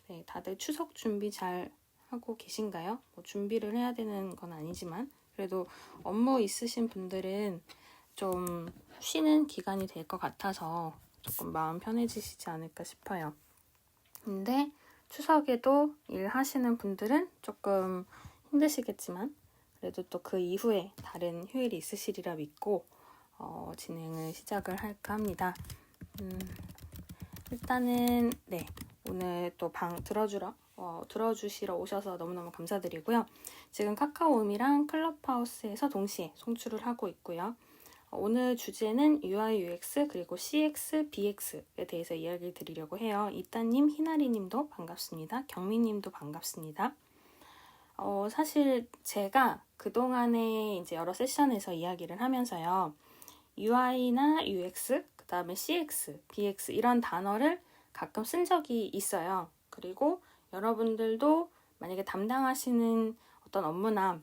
네, 다들 추석 준비 잘 하고 계신가요? 뭐 준비를 해야 되는 건 아니지만 그래도 업무 있으신 분들은 좀 쉬는 기간이 될 것 같아서 조금 마음 편해지시지 않을까 싶어요. 근데 추석에도 일하시는 분들은 조금 힘드시겠지만 그래도 또 그 이후에 다른 휴일이 있으시리라 믿고 진행을 시작을 할까 합니다. 일단은 네, 오늘 또 방 들어주시러 오셔서 너무너무 감사드리고요. 지금 카카오음이랑 클럽하우스에서 동시에 송출을 하고 있고요. 오늘 주제는 UI, UX 그리고 CX, BX에 대해서 이야기를 드리려고 해요. 이따님, 희나리님도 반갑습니다. 경민님도 반갑습니다. 사실 제가 그동안에 이제 여러 세션에서 이야기를 하면서요. UI나 UX, 그 다음에 CX, BX 이런 단어를 가끔 쓴 적이 있어요. 그리고 여러분들도 만약에 담당하시는 어떤 업무나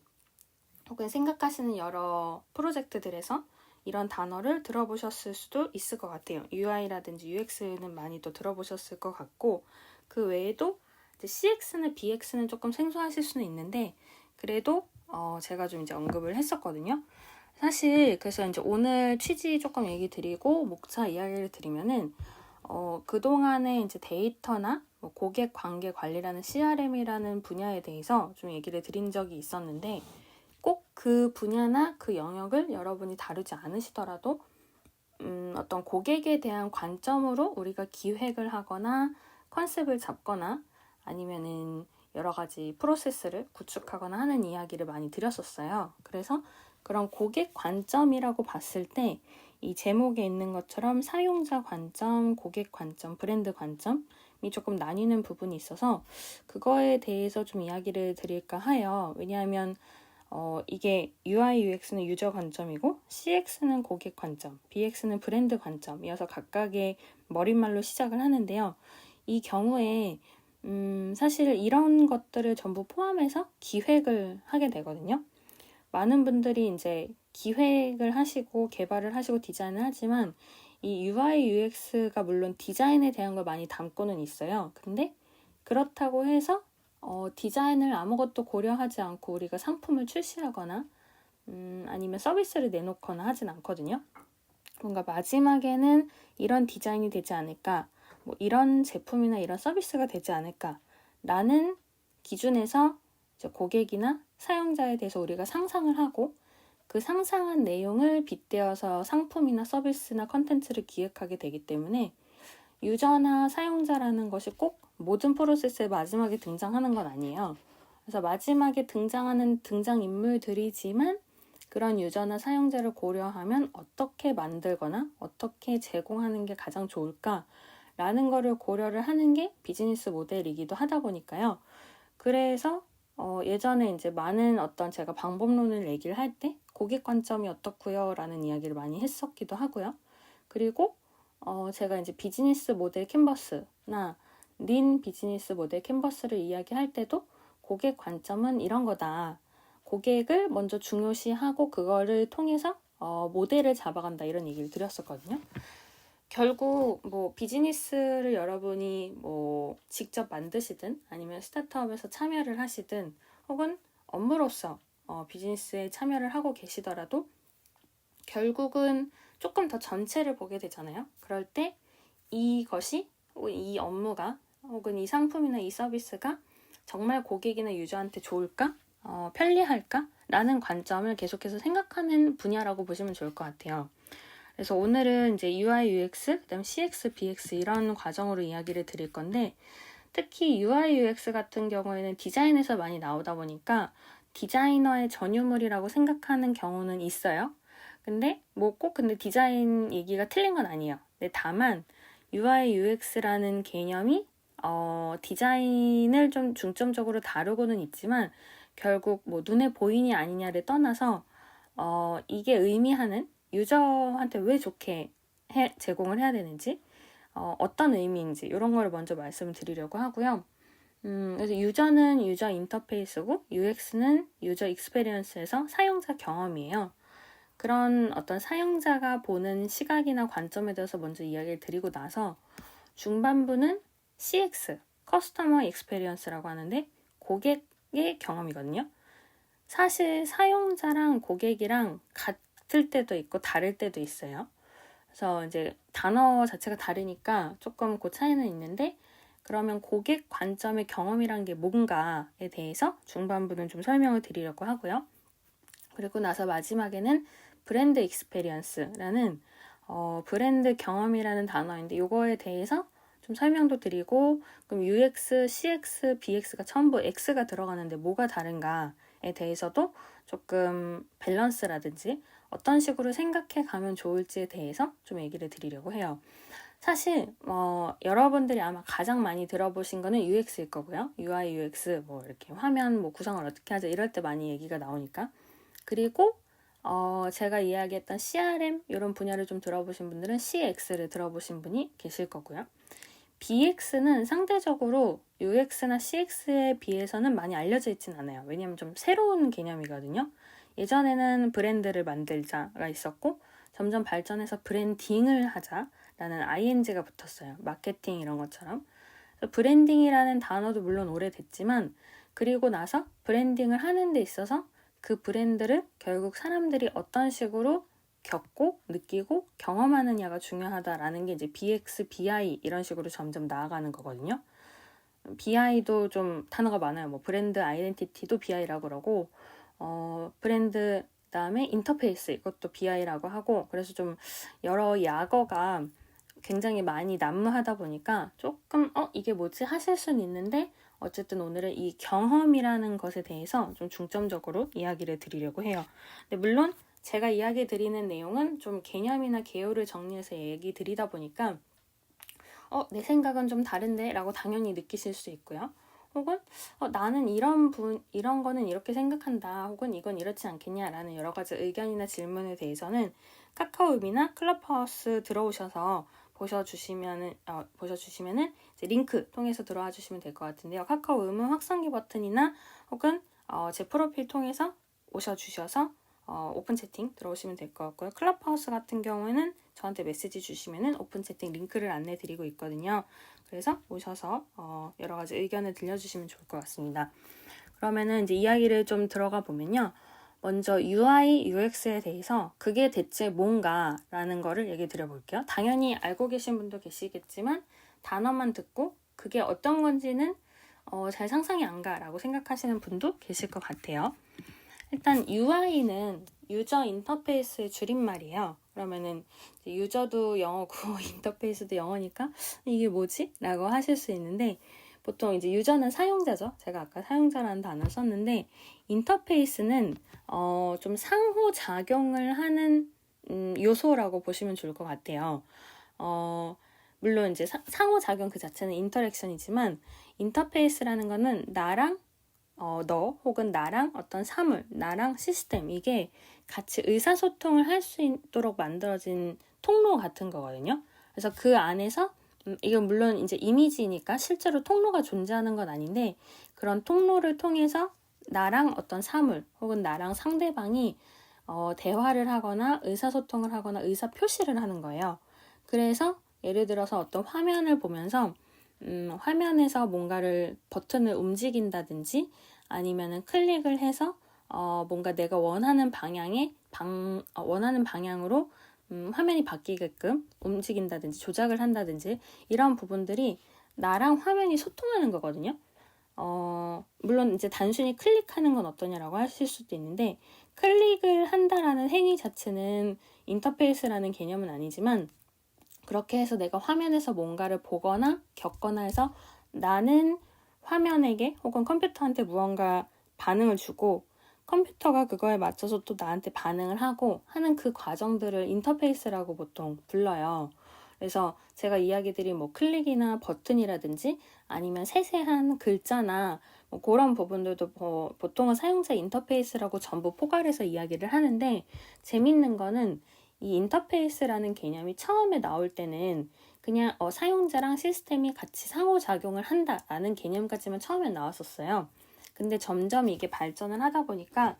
혹은 생각하시는 여러 프로젝트들에서 이런 단어를 들어보셨을 수도 있을 것 같아요. UI라든지 UX는 많이 또 들어보셨을 것 같고 그 외에도 CX나 BX는 조금 생소하실 수는 있는데 그래도 제가 좀 이제 언급을 했었거든요. 사실 그래서 이제 오늘 취지 조금 얘기 드리고 목차 이야기를 드리면은 그동안에 이제 데이터나 뭐 고객 관계 관리라는 CRM이라는 분야에 대해서 좀 얘기를 드린 적이 있었는데 꼭 그 분야나 그 영역을 여러분이 다루지 않으시더라도 어떤 고객에 대한 관점으로 우리가 기획을 하거나 컨셉을 잡거나 아니면은 여러 가지 프로세스를 구축하거나 하는 이야기를 많이 드렸었어요. 그래서 그런 고객 관점이라고 봤을 때 이 제목에 있는 것처럼 사용자 관점, 고객 관점, 브랜드 관점이 조금 나뉘는 부분이 있어서 그거에 대해서 좀 이야기를 드릴까 해요. 왜냐하면 이게 UI, UX는 유저 관점이고 CX는 고객 관점, BX는 브랜드 관점이어서 각각의 머릿말로 시작을 하는데요. 이 경우에 사실 이런 것들을 전부 포함해서 기획을 하게 되거든요. 많은 분들이 이제 기획을 하시고 개발을 하시고 디자인을 하지만 이 UI, UX가 물론 디자인에 대한 걸 많이 담고는 있어요. 근데 그렇다고 해서 디자인을 아무것도 고려하지 않고 우리가 상품을 출시하거나 아니면 서비스를 내놓거나 하진 않거든요. 뭔가 마지막에는 이런 디자인이 되지 않을까, 뭐 이런 제품이나 이런 서비스가 되지 않을까 라는 기준에서 이제 고객이나 사용자에 대해서 우리가 상상을 하고 그 상상한 내용을 빗대어서 상품이나 서비스나 컨텐츠를 기획하게 되기 때문에 유저나 사용자라는 것이 꼭 모든 프로세스의 마지막에 등장하는 건 아니에요. 그래서 마지막에 등장하는 등장인물들이지만 그런 유저나 사용자를 고려하면 어떻게 만들거나 어떻게 제공하는 게 가장 좋을까라는 거를 고려를 하는 게 비즈니스 모델이기도 하다 보니까요. 그래서 예전에 이제 많은 어떤 제가 방법론을 얘기를 할 때 고객 관점이 어떻고요? 라는 이야기를 많이 했었기도 하고요. 그리고 제가 이제 비즈니스 모델 캔버스나 린 비즈니스 모델 캔버스를 이야기할 때도 고객 관점은 이런 거다. 고객을 먼저 중요시하고 그거를 통해서 모델을 잡아간다 이런 얘기를 드렸었거든요. 결국 뭐 비즈니스를 여러분이 뭐 직접 만드시든 아니면 스타트업에서 참여를 하시든 혹은 업무로서 비즈니스에 참여를 하고 계시더라도 결국은 조금 더 전체를 보게 되잖아요. 그럴 때 이것이 이 업무가 혹은 이 상품이나 이 서비스가 정말 고객이나 유저한테 좋을까? 편리할까? 라는 관점을 계속해서 생각하는 분야라고 보시면 좋을 것 같아요. 그래서 오늘은 이제 UI, UX, 그다음 CX, BX 이런 과정으로 이야기를 드릴 건데 특히 UI, UX 같은 경우에는 디자인에서 많이 나오다 보니까 디자이너의 전유물이라고 생각하는 경우는 있어요. 근데 뭐 꼭 근데 디자인 얘기가 틀린 건 아니에요. 근데 다만 UI, UX라는 개념이 디자인을 좀 중점적으로 다루고는 있지만 결국 뭐 눈에 보이니 아니냐를 떠나서 이게 의미하는 유저한테 왜 좋게 제공을 해야 되는지 어떤 의미인지 이런 거를 먼저 말씀을 드리려고 하고요. 그래서 유저는 유저 인터페이스고 UX는 유저 익스페리언스에서 사용자 경험이에요. 그런 어떤 사용자가 보는 시각이나 관점에 대해서 먼저 이야기를 드리고 나서 중반부는 CX, Customer Experience라고 하는데 고객의 경험이거든요. 사실 사용자랑 고객이랑 같을 때도 있고 다를 때도 있어요. 그래서 이제 단어 자체가 다르니까 조금 그 차이는 있는데, 그러면 고객 관점의 경험이란 게 뭔가에 대해서 중반부는 좀 설명을 드리려고 하고요. 그리고 나서 마지막에는 브랜드 익스페리언스라는 브랜드 경험이라는 단어인데 이거에 대해서 좀 설명도 드리고, 그럼 UX, CX, BX가 전부 X가 들어가는데 뭐가 다른가에 대해서도 조금 밸런스라든지 어떤 식으로 생각해 가면 좋을지에 대해서 좀 얘기를 드리려고 해요. 사실 여러분들이 아마 가장 많이 들어보신 거는 UX일 거고요. UI, UX 뭐 이렇게 화면 뭐 구성을 어떻게 하자 이럴 때 많이 얘기가 나오니까. 그리고 제가 이야기했던 CRM 이런 분야를 좀 들어보신 분들은 CX를 들어보신 분이 계실 거고요. BX는 상대적으로 UX나 CX에 비해서는 많이 알려져 있진 않아요. 왜냐면 좀 새로운 개념이거든요. 예전에는 브랜드를 만들자가 있었고 점점 발전해서 브랜딩을 하자라는 ing가 붙었어요. 마케팅 이런 것처럼. 브랜딩이라는 단어도 물론 오래됐지만, 그리고 나서 브랜딩을 하는 데 있어서 그 브랜드를 결국 사람들이 어떤 식으로 겪고 느끼고 경험하느냐가 중요하다라는 게 이제 BX, BI 이런 식으로 점점 나아가는 거거든요. BI도 좀 단어가 많아요. 뭐 브랜드 아이덴티티도 BI라고 그러고 브랜드 그다음에 인터페이스 이것도 BI라고 하고, 그래서 좀 여러 약어가 굉장히 많이 난무하다 보니까 조금 이게 뭐지 하실 수는 있는데, 어쨌든 오늘은 이 경험이라는 것에 대해서 좀 중점적으로 이야기를 드리려고 해요. 근데 물론 제가 이야기 드리는 내용은 좀 개념이나 개요를 정리해서 얘기 드리다 보니까 내 생각은 좀 다른데 라고 당연히 느끼실 수 있고요. 혹은 나는 이런 거는 이렇게 생각한다, 혹은 이건 이렇지 않겠냐라는 여러 가지 의견이나 질문에 대해서는 카카오음이나 클럽하우스 들어오셔서 보셔주시면은 이제 링크 통해서 들어와 주시면 될 것 같은데요. 카카오음은 확성기 버튼이나 혹은 제 프로필 통해서 오셔주셔서 오픈 채팅 들어오시면 될 것 같고요. 클럽하우스 같은 경우에는 저한테 메시지 주시면은 오픈 채팅 링크를 안내 드리고 있거든요. 그래서 오셔서 여러 가지 의견을 들려주시면 좋을 것 같습니다. 그러면은 이제 이야기를 좀 들어가 보면요. 먼저 UI, UX에 대해서 그게 대체 뭔가라는 거를 얘기 드려볼게요. 당연히 알고 계신 분도 계시겠지만 단어만 듣고 그게 어떤 건지는 잘 상상이 안 가라고 생각하시는 분도 계실 것 같아요. 일단 UI는 유저 인터페이스의 줄임말이에요. 그러면은 유저도 영어고 인터페이스도 영어니까 이게 뭐지? 라고 하실 수 있는데, 보통 이제 유저는 사용자죠. 제가 아까 사용자라는 단어를 썼는데, 인터페이스는 좀 상호작용을 하는 요소라고 보시면 좋을 것 같아요. 물론 이제 상호작용 그 자체는 인터랙션이지만, 인터페이스라는 거는 나랑 너 혹은 나랑 어떤 사물, 나랑 시스템, 이게 같이 의사소통을 할 수 있도록 만들어진 통로 같은 거거든요. 그래서 그 안에서 이건 물론 이제 이미지니까 실제로 통로가 존재하는 건 아닌데, 그런 통로를 통해서 나랑 어떤 사물 혹은 나랑 상대방이 대화를 하거나 의사소통을 하거나 의사표시를 하는 거예요. 그래서 예를 들어서 어떤 화면을 보면서 화면에서 뭔가를 버튼을 움직인다든지 아니면은 클릭을 해서 뭔가 내가 원하는 원하는 방향으로 화면이 바뀌게끔 움직인다든지 조작을 한다든지 이런 부분들이 나랑 화면이 소통하는 거거든요. 물론 이제 단순히 클릭하는 건 어떠냐라고 하실 수도 있는데, 클릭을 한다라는 행위 자체는 인터페이스라는 개념은 아니지만, 그렇게 해서 내가 화면에서 뭔가를 보거나 겪거나 해서 나는 화면에게 혹은 컴퓨터한테 무언가 반응을 주고 컴퓨터가 그거에 맞춰서 또 나한테 반응을 하고 하는 그 과정들을 인터페이스라고 보통 불러요. 그래서 제가 이야기 드린 뭐 클릭이나 버튼이라든지 아니면 세세한 글자나 뭐 그런 부분들도 보통은 사용자 인터페이스라고 전부 포괄해서 이야기를 하는데, 재밌는 거는 이 인터페이스라는 개념이 처음에 나올 때는 그냥 사용자랑 시스템이 같이 상호작용을 한다라는 개념까지만 처음에 나왔었어요. 근데 점점 이게 발전을 하다 보니까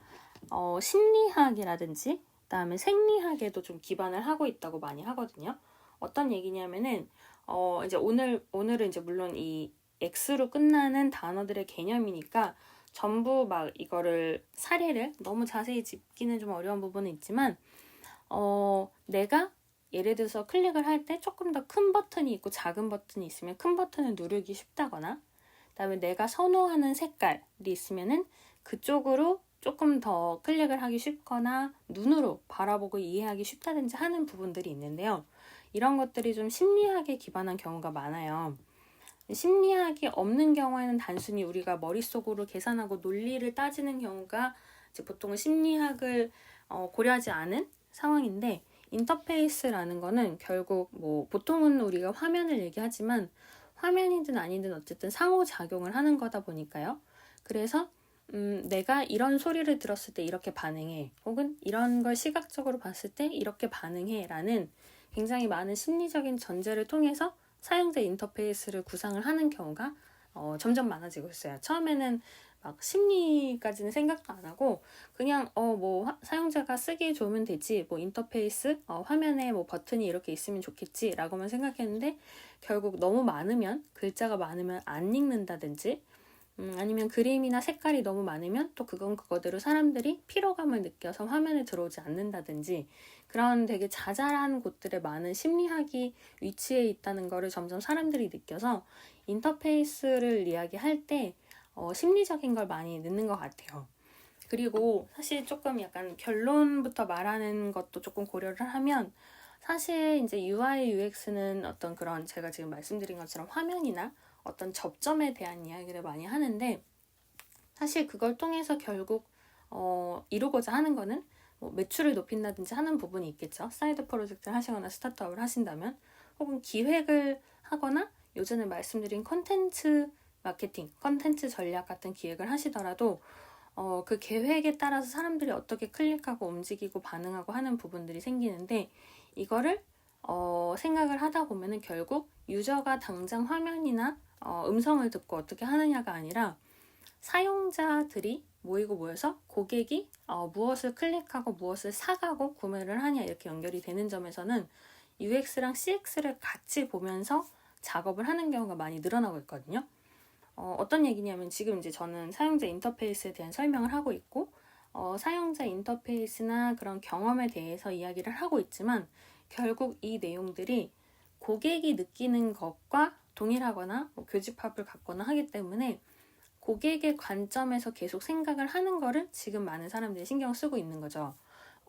심리학이라든지 그다음에 생리학에도 좀 기반을 하고 있다고 많이 하거든요. 어떤 얘기냐면은 이제 오늘은 이제 물론 이 X로 끝나는 단어들의 개념이니까 전부 막 이거를 사례를 너무 자세히 짚기는 좀 어려운 부분은 있지만 내가 예를 들어서 클릭을 할 때 조금 더 큰 버튼이 있고 작은 버튼이 있으면 큰 버튼을 누르기 쉽다거나, 그다음에 내가 선호하는 색깔이 있으면은 그쪽으로 조금 더 클릭을 하기 쉽거나 눈으로 바라보고 이해하기 쉽다든지 하는 부분들이 있는데요. 이런 것들이 좀 심리학에 기반한 경우가 많아요. 심리학이 없는 경우에는 단순히 우리가 머릿속으로 계산하고 논리를 따지는 경우가 이제 보통은 심리학을 고려하지 않은 상황인데, 인터페이스라는 거는 결국 뭐 보통은 우리가 화면을 얘기하지만 화면이든 아니든 어쨌든 상호작용을 하는 거다 보니까요. 그래서 내가 이런 소리를 들었을 때 이렇게 반응해, 혹은 이런 걸 시각적으로 봤을 때 이렇게 반응해 라는 굉장히 많은 심리적인 전제를 통해서 사용자 인터페이스를 구상을 하는 경우가 점점 많아지고 있어요. 처음에는 막 심리까지는 생각도 안 하고 그냥 뭐 사용자가 쓰기 좋으면 되지, 뭐 인터페이스 화면에 뭐 버튼이 이렇게 있으면 좋겠지 라고만 생각했는데, 결국 너무 많으면, 글자가 많으면 안 읽는다든지, 아니면 그림이나 색깔이 너무 많으면 또 그건 그거대로 사람들이 피로감을 느껴서 화면에 들어오지 않는다든지, 그런 되게 자잘한 곳들에 많은 심리학이 위치해 있다는 거를 점점 사람들이 느껴서 인터페이스를 이야기할 때 심리적인 걸 많이 넣는 것 같아요. 그리고 사실 조금 약간 결론부터 말하는 것도 조금 고려를 하면, 사실 이제 UI, UX는 어떤 그런 제가 지금 말씀드린 것처럼 화면이나 어떤 접점에 대한 이야기를 많이 하는데, 사실 그걸 통해서 결국 이루고자 하는 거는 뭐 매출을 높인다든지 하는 부분이 있겠죠. 사이드 프로젝트를 하시거나 스타트업을 하신다면, 혹은 기획을 하거나 요전에 말씀드린 컨텐츠 마케팅, 컨텐츠 전략 같은 기획을 하시더라도 그 계획에 따라서 사람들이 어떻게 클릭하고 움직이고 반응하고 하는 부분들이 생기는데, 이거를 생각을 하다 보면은 결국 유저가 당장 화면이나 음성을 듣고 어떻게 하느냐가 아니라 사용자들이 모이고 모여서 고객이 무엇을 클릭하고 무엇을 사가고 구매를 하냐, 이렇게 연결이 되는 점에서는 UX랑 CX를 같이 보면서 작업을 하는 경우가 많이 늘어나고 있거든요. 어떤 얘기냐면, 지금 이제 저는 사용자 인터페이스에 대한 설명을 하고 있고 사용자 인터페이스나 그런 경험에 대해서 이야기를 하고 있지만, 결국 이 내용들이 고객이 느끼는 것과 동일하거나 뭐 교집합을 갖거나 하기 때문에 고객의 관점에서 계속 생각을 하는 거를 지금 많은 사람들이 신경을 쓰고 있는 거죠.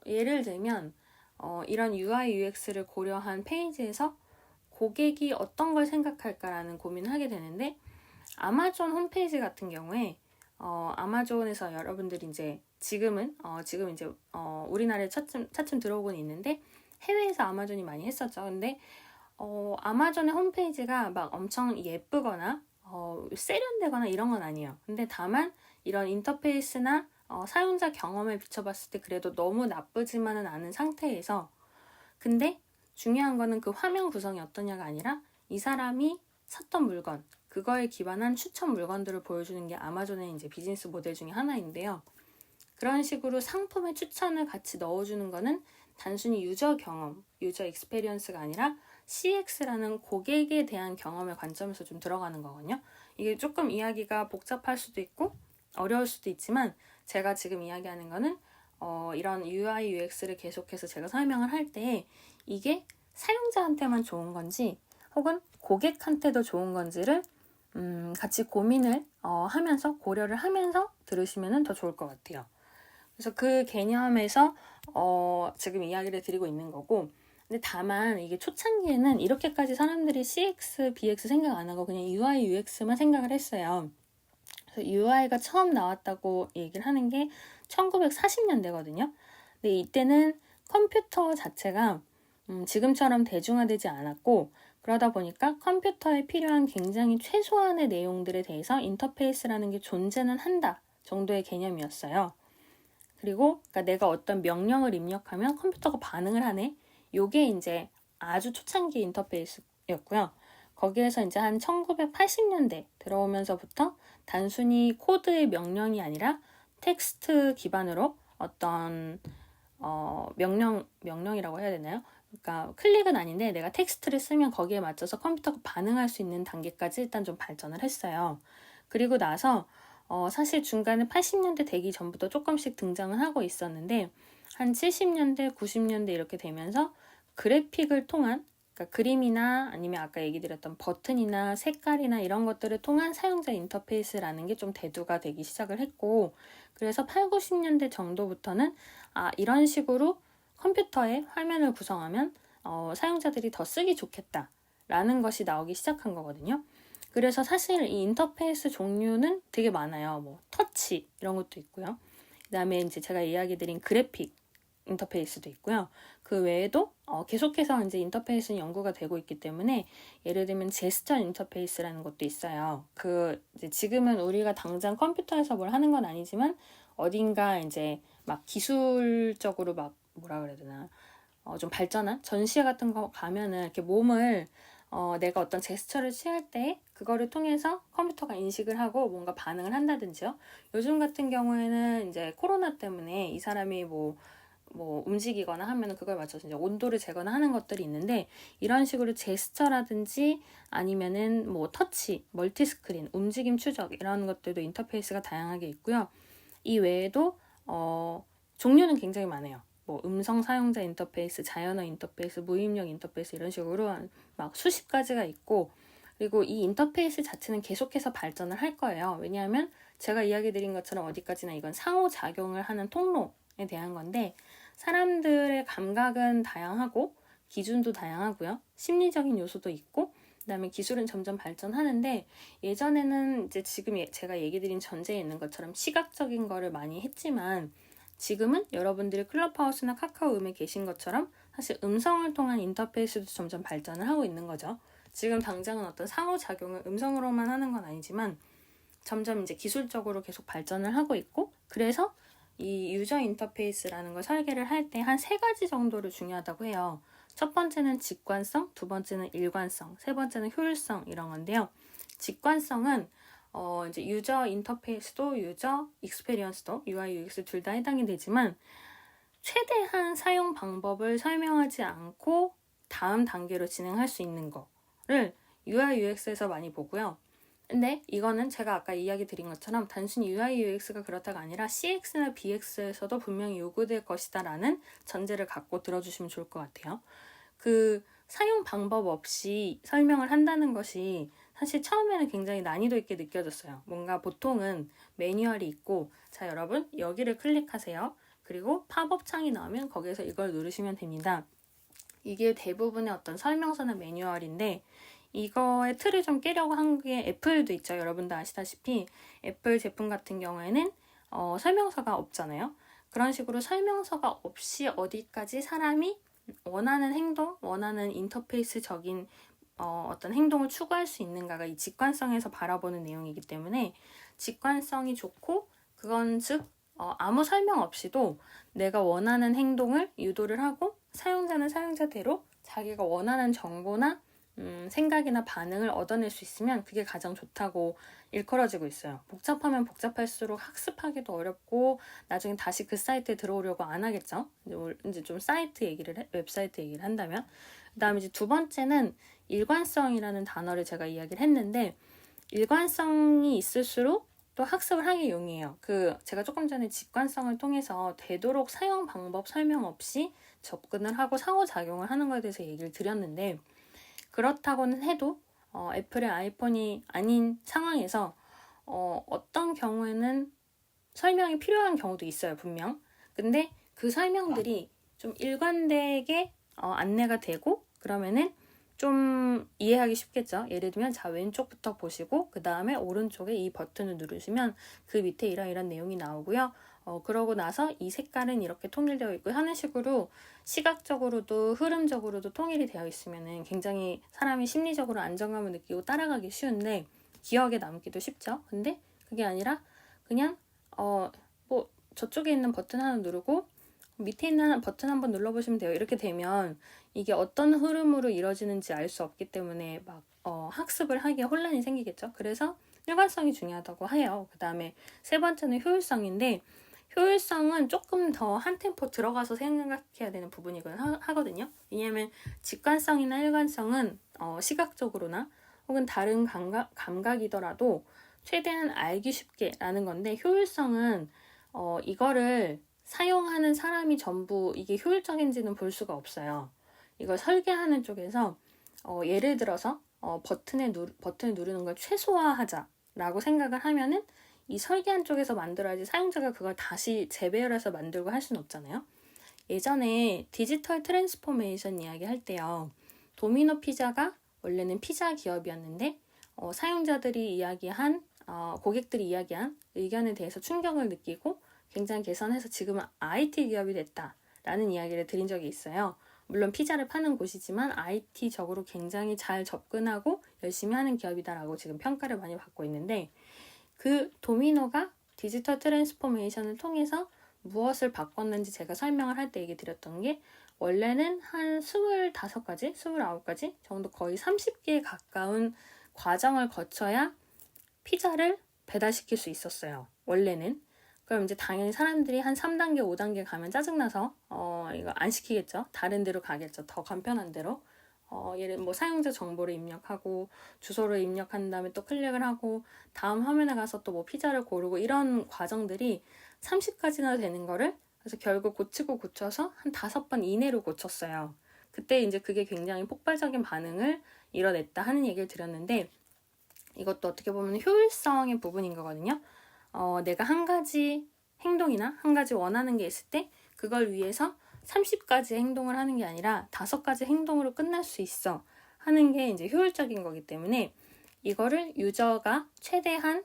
예를 들면 이런 UI, UX를 고려한 페이지에서 고객이 어떤 걸 생각할까라는 고민을 하게 되는데, 아마존 홈페이지 같은 경우에 아마존에서 여러분들이 이제 지금 이제 우리나라에 차츰 들어오고는 있는데, 해외에서 아마존이 많이 했었죠. 근데 아마존의 홈페이지가 막 엄청 예쁘거나 세련되거나 이런 건 아니에요. 근데 다만 이런 인터페이스나 사용자 경험을 비춰봤을 때 그래도 너무 나쁘지만은 않은 상태에서, 근데 중요한 거는 그 화면 구성이 어떠냐가 아니라 이 사람이 샀던 물건, 그거에 기반한 추천 물건들을 보여주는 게 아마존의 이제 비즈니스 모델 중에 하나인데요. 그런 식으로 상품의 추천을 같이 넣어주는 거는 단순히 유저 경험, 유저 익스페리언스가 아니라 CX라는 고객에 대한 경험의 관점에서 좀 들어가는 거거든요. 이게 조금 이야기가 복잡할 수도 있고 어려울 수도 있지만, 제가 지금 이야기하는 거는 이런 UI, UX를 계속해서 제가 설명을 할 때 이게 사용자한테만 좋은 건지 혹은 고객한테도 좋은 건지를 같이 고민을 하면서 고려를 하면서 들으시면 더 좋을 것 같아요. 그래서 그 개념에서 지금 이야기를 드리고 있는 거고, 근데 다만 이게 초창기에는 이렇게까지 사람들이 CX, BX 생각 안 하고 그냥 UI, UX만 생각을 했어요. 그래서 UI가 처음 나왔다고 얘기를 하는 게 1940년대거든요. 근데 이때는 컴퓨터 자체가 지금처럼 대중화되지 않았고, 그러다 보니까 컴퓨터에 필요한 굉장히 최소한의 내용들에 대해서 인터페이스라는 게 존재는 한다 정도의 개념이었어요. 그리고 그러니까 내가 어떤 명령을 입력하면 컴퓨터가 반응을 하네. 요게 이제 아주 초창기 인터페이스였고요. 거기에서 이제 한 1980년대 들어오면서부터 단순히 코드의 명령이 아니라 텍스트 기반으로 어떤 명령이라고 해야 되나요? 그러니까 클릭은 아닌데 내가 텍스트를 쓰면 거기에 맞춰서 컴퓨터가 반응할 수 있는 단계까지 일단 좀 발전을 했어요. 그리고 나서 사실 중간에 80년대 되기 전부터 조금씩 등장을 하고 있었는데 한 70년대, 90년대 이렇게 되면서 그래픽을 통한 그러니까 그림이나 아니면 아까 얘기 드렸던 버튼이나 색깔이나 이런 것들을 통한 사용자 인터페이스라는 게 좀 대두가 되기 시작을 했고 그래서 8, 90년대 정도부터는 이런 식으로 컴퓨터에 화면을 구성하면 사용자들이 더 쓰기 좋겠다라는 것이 나오기 시작한 거거든요. 그래서 사실 이 인터페이스 종류는 되게 많아요. 뭐 터치 이런 것도 있고요. 그다음에 이제 제가 이야기 드린 그래픽 인터페이스도 있고요. 그 외에도 계속해서 이제 인터페이스는 연구가 되고 있기 때문에 예를 들면 제스처 인터페이스라는 것도 있어요. 그 이제 지금은 우리가 당장 컴퓨터에서 뭘 하는 건 아니지만 어딘가 이제 막 기술적으로 막 뭐라 그래야 되나 좀 발전한 전시회 같은 거 가면은 이렇게 몸을 내가 어떤 제스처를 취할 때 그거를 통해서 컴퓨터가 인식을 하고 뭔가 반응을 한다든지요. 요즘 같은 경우에는 이제 코로나 때문에 이 사람이 뭐 움직이거나 하면 그걸 맞춰서 이제 온도를 재거나 하는 것들이 있는데 이런 식으로 제스처라든지 아니면은 뭐 터치, 멀티스크린, 움직임 추적 이런 것들도 인터페이스가 다양하게 있고요. 이 외에도 종류는 굉장히 많아요. 뭐 음성 사용자 인터페이스, 자연어 인터페이스, 무입력 인터페이스 이런 식으로 막 수십 가지가 있고 그리고 이 인터페이스 자체는 계속해서 발전을 할 거예요. 왜냐하면 제가 이야기 드린 것처럼 어디까지나 이건 상호작용을 하는 통로에 대한 건데 사람들의 감각은 다양하고 기준도 다양하고요. 심리적인 요소도 있고 그다음에 기술은 점점 발전하는데 예전에는 이제 지금 제가 얘기 드린 전제에 있는 것처럼 시각적인 거를 많이 했지만 지금은 여러분들이 클럽하우스나 카카오음에 계신 것처럼 사실 음성을 통한 인터페이스도 점점 발전을 하고 있는 거죠. 지금 당장은 어떤 상호작용을 음성으로만 하는 건 아니지만 점점 이제 기술적으로 계속 발전을 하고 있고 그래서 이 유저 인터페이스라는 걸 설계를 할 때 한 3가지 정도를 중요하다고 해요. 첫 번째는 직관성, 두 번째는 일관성, 세 번째는 효율성 이런 건데요. 직관성은 이제 유저 인터페이스도 유저 익스페리언스도 UI, UX 둘 다 해당이 되지만 최대한 사용 방법을 설명하지 않고 다음 단계로 진행할 수 있는 거를 UI, UX에서 많이 보고요. 근데 이거는 제가 아까 이야기 드린 것처럼 단순히 UI, UX가 그렇다가 아니라 CX나 BX에서도 분명히 요구될 것이다 라는 전제를 갖고 들어주시면 좋을 것 같아요. 그 사용 방법 없이 설명을 한다는 것이 사실 처음에는 굉장히 난이도 있게 느껴졌어요. 뭔가 보통은 매뉴얼이 있고 자 여러분 여기를 클릭하세요. 그리고 팝업 창이 나오면 거기에서 이걸 누르시면 됩니다. 이게 대부분의 어떤 설명서나 매뉴얼인데 이거의 틀을 좀 깨려고 한 게 애플도 있죠. 여러분도 아시다시피 애플 제품 같은 경우에는 설명서가 없잖아요. 그런 식으로 설명서가 없이 어디까지 사람이 원하는 행동, 원하는 인터페이스적인 어떤 행동을 추구할 수 있는가가 이 직관성에서 바라보는 내용이기 때문에 직관성이 좋고 그건 즉 아무 설명 없이도 내가 원하는 행동을 유도를 하고 사용자는 사용자대로 자기가 원하는 정보나 생각이나 반응을 얻어낼 수 있으면 그게 가장 좋다고 일컬어지고 있어요. 복잡하면 복잡할수록 학습하기도 어렵고 나중에 다시 그 사이트에 들어오려고 안 하겠죠. 이제 좀 웹사이트 얘기를 한다면. 그 다음에 이제 두 번째는 일관성이라는 단어를 제가 이야기를 했는데 일관성이 있을수록 또 학습을 하기 용이해요. 제가 조금 전에 직관성을 통해서 되도록 사용 방법 설명 없이 접근을 하고 상호작용을 하는 것에 대해서 얘기를 드렸는데 그렇다고는 해도 애플의 아이폰이 아닌 상황에서 어떤 경우에는 설명이 필요한 경우도 있어요, 분명. 근데 그 설명들이 좀 일관되게 안내가 되고 그러면은 좀 이해하기 쉽겠죠. 예를 들면 자 왼쪽부터 보시고 그 다음에 오른쪽에 이 버튼을 누르시면 그 밑에 이런 내용이 나오고요. 그러고 나서 이 색깔은 이렇게 통일되어 있고 하는 식으로 시각적으로도 흐름적으로도 통일이 되어 있으면 굉장히 사람이 심리적으로 안정감을 느끼고 따라가기 쉬운데 기억에 남기도 쉽죠. 근데 그게 아니라 그냥 뭐 저쪽에 있는 버튼 하나 누르고 밑에 있는 버튼 한번 눌러보시면 돼요. 이렇게 되면 이게 어떤 흐름으로 이루어지는지 알 수 없기 때문에 막 학습을 하기에 혼란이 생기겠죠. 그래서 일관성이 중요하다고 해요. 그 다음에 세 번째는 효율성인데 효율성은 조금 더 한 템포 들어가서 생각해야 되는 부분이긴 하거든요. 왜냐하면 직관성이나 일관성은 시각적으로나 혹은 다른 감각이더라도 최대한 알기 쉽게 라는 건데, 효율성은 이거를 사용하는 사람이 전부 이게 효율적인지는 볼 수가 없어요. 이걸 설계하는 쪽에서 예를 들어서 버튼을 누르는 걸 최소화하자라고 생각을 하면은 이 설계한 쪽에서 만들어야지 사용자가 그걸 다시 재배열해서 만들고 할 수는 없잖아요. 예전에 디지털 트랜스포메이션 이야기 할 때요. 도미노 피자가 원래는 피자 기업이었는데 사용자들이 이야기한 고객들이 이야기한 의견에 대해서 충격을 느끼고 굉장히 개선해서 지금은 IT 기업이 됐다라는 이야기를 드린 적이 있어요. 물론 피자를 파는 곳이지만 IT적으로 굉장히 잘 접근하고 열심히 하는 기업이다라고 지금 평가를 많이 받고 있는데, 그 도미노가 디지털 트랜스포메이션을 통해서 무엇을 바꿨는지 제가 설명을 할 때 얘기 드렸던 게, 원래는 한 25가지, 29가지 정도 거의 30개에 가까운 과정을 거쳐야 피자를 배달시킬 수 있었어요. 원래는. 그럼 이제 당연히 사람들이 한 3단계, 5단계 가면 짜증나서 이거 안 시키겠죠. 다른 데로 가겠죠. 더 간편한 데로. 예를 뭐 사용자 정보를 입력하고 주소를 입력한 다음에 또 클릭을 하고 다음 화면에 가서 또 뭐 피자를 고르고, 이런 과정들이 30까지나 되는 거를 그래서 결국 고치고 고쳐서 한 5번 이내로 고쳤어요. 그때 이제 그게 굉장히 폭발적인 반응을 이뤄냈다 하는 얘기를 드렸는데, 이것도 어떻게 보면 효율성의 부분인 거거든요. 내가 한 가지 행동이나 한 가지 원하는 게 있을 때 그걸 위해서 30가지 행동을 하는 게 아니라 5가지 행동으로 끝날 수 있어 하는 게 이제 효율적인 거기 때문에, 이거를 유저가 최대한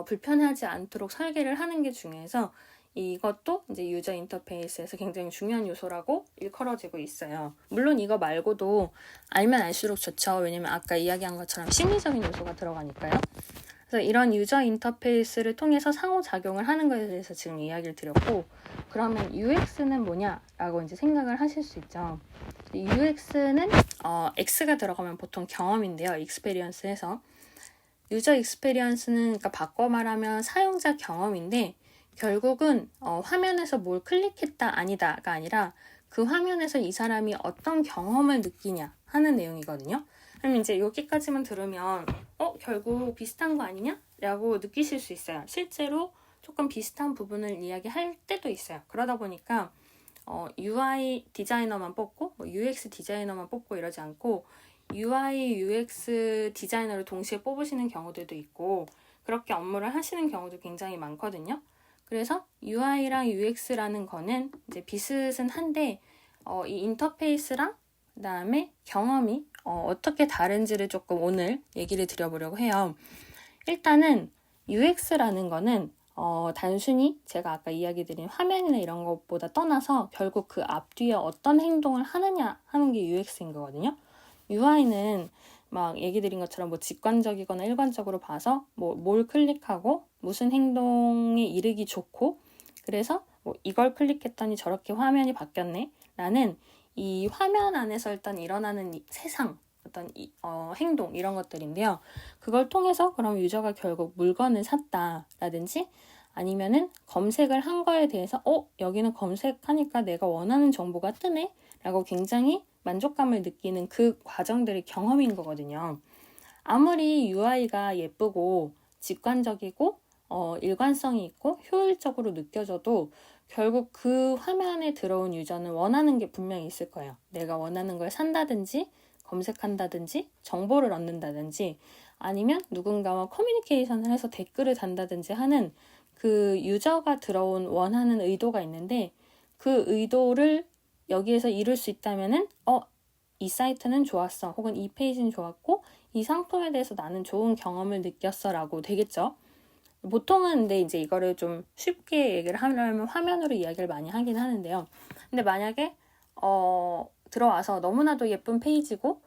불편하지 않도록 설계를 하는 게 중요해서 이것도 이제 유저 인터페이스에서 굉장히 중요한 요소라고 일컬어지고 있어요. 물론 이거 말고도 알면 알수록 좋죠. 왜냐면 아까 이야기한 것처럼 심리적인 요소가 들어가니까요. 그래서 이런 유저 인터페이스를 통해서 상호작용을 하는 것에 대해서 지금 이야기를 드렸고, 그러면 UX는 뭐냐라고 이제 생각을 하실 수 있죠. UX는 X가 들어가면 보통 경험인데요. 익스페리언스에서 유저 익스페리언스는 그러니까 바꿔 말하면 사용자 경험인데, 결국은 화면에서 뭘 클릭했다 아니다가 아니라 그 화면에서 이 사람이 어떤 경험을 느끼냐 하는 내용이거든요. 그럼 이제 여기까지만 들으면 결국 비슷한 거 아니냐? 라고 느끼실 수 있어요. 실제로 조금 비슷한 부분을 이야기할 때도 있어요. 그러다 보니까 UI 디자이너만 뽑고 UX 디자이너만 뽑고 이러지 않고 UI, UX 디자이너를 동시에 뽑으시는 경우들도 있고, 그렇게 업무를 하시는 경우도 굉장히 많거든요. 그래서 UI랑 UX라는 거는 이제 비슷은 한데 이 인터페이스랑 그다음에 경험이 어떻게 다른지를 조금 오늘 얘기를 드려보려고 해요. 일단은 UX라는 거는 단순히 제가 아까 이야기 드린 화면이나 이런 것보다 떠나서 결국 그 앞뒤에 어떤 행동을 하느냐 하는 게 UX인 거거든요. UI는 막 얘기 드린 것처럼 뭐 직관적이거나 일관적으로 봐서 뭐 뭘 클릭하고 무슨 행동에 이르기 좋고, 그래서 뭐 이걸 클릭했더니 저렇게 화면이 바뀌었네 라는 이 화면 안에서 일단 일어나는 세상, 어떤 행동 이런 것들인데요. 그걸 통해서 그럼 유저가 결국 물건을 샀다라든지 아니면은 검색을 한 거에 대해서 여기는 검색하니까 내가 원하는 정보가 뜨네 라고 굉장히 만족감을 느끼는 그 과정들이 경험인 거거든요. 아무리 UI가 예쁘고 직관적이고 일관성이 있고 효율적으로 느껴져도 결국 그 화면에 들어온 유저는 원하는 게 분명히 있을 거예요. 내가 원하는 걸 산다든지 검색한다든지 정보를 얻는다든지 아니면 누군가와 커뮤니케이션을 해서 댓글을 단다든지 하는 그 유저가 들어온 원하는 의도가 있는데, 그 의도를 여기에서 이룰 수 있다면은 이 사이트는 좋았어, 혹은 이 페이지는 좋았고 이 상품에 대해서 나는 좋은 경험을 느꼈어 라고 되겠죠. 보통은 근데 이제 이거를 좀 쉽게 얘기를 하려면 화면으로 이야기를 많이 하긴 하는데요. 근데 만약에 들어와서 너무나도 예쁜 페이지고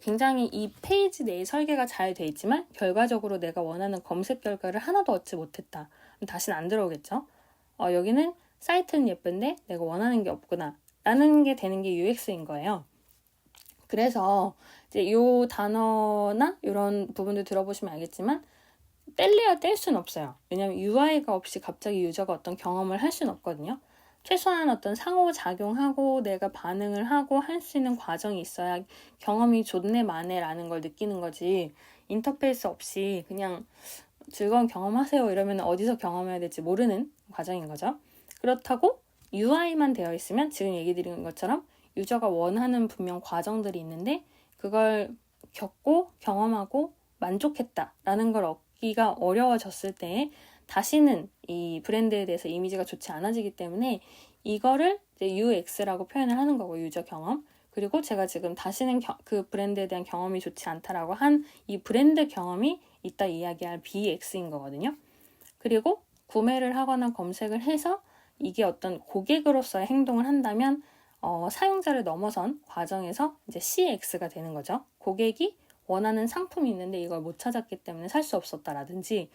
굉장히 이 페이지 내에 설계가 잘 돼 있지만 결과적으로 내가 원하는 검색 결과를 하나도 얻지 못했다. 그럼 다시는 안 들어오겠죠. 여기는 사이트는 예쁜데 내가 원하는 게 없구나 라는 게 되는 게 UX인 거예요. 그래서 이제 이 단어나 이런 부분들 들어보시면 알겠지만 뗄래야 뗄 수는 없어요. 왜냐하면 UI가 없이 갑자기 유저가 어떤 경험을 할 수는 없거든요. 최소한 어떤 상호작용하고 내가 반응을 하고 할 수 있는 과정이 있어야 경험이 좋네 마네 라는 걸 느끼는 거지, 인터페이스 없이 그냥 즐거운 경험하세요 이러면 어디서 경험해야 될지 모르는 과정인 거죠. 그렇다고 UI만 되어 있으면 지금 얘기 드린 것처럼 유저가 원하는 분명 과정들이 있는데 그걸 겪고 경험하고 만족했다라는 걸 얻기가 어려워졌을 때 다시는 이 브랜드에 대해서 이미지가 좋지 않아지기 때문에 이거를 이제 UX라고 표현을 하는 거고, 유저 경험. 그리고 제가 지금 다시는 그 브랜드에 대한 경험이 좋지 않다라고 한 이 브랜드 경험이 이따 이야기할 BX인 거거든요. 그리고 구매를 하거나 검색을 해서 이게 어떤 고객으로서의 행동을 한다면 사용자를 넘어선 과정에서 이제 CX가 되는 거죠. 고객이 원하는 상품이 있는데 이걸 못 찾았기 때문에 살 수 없었다라든지,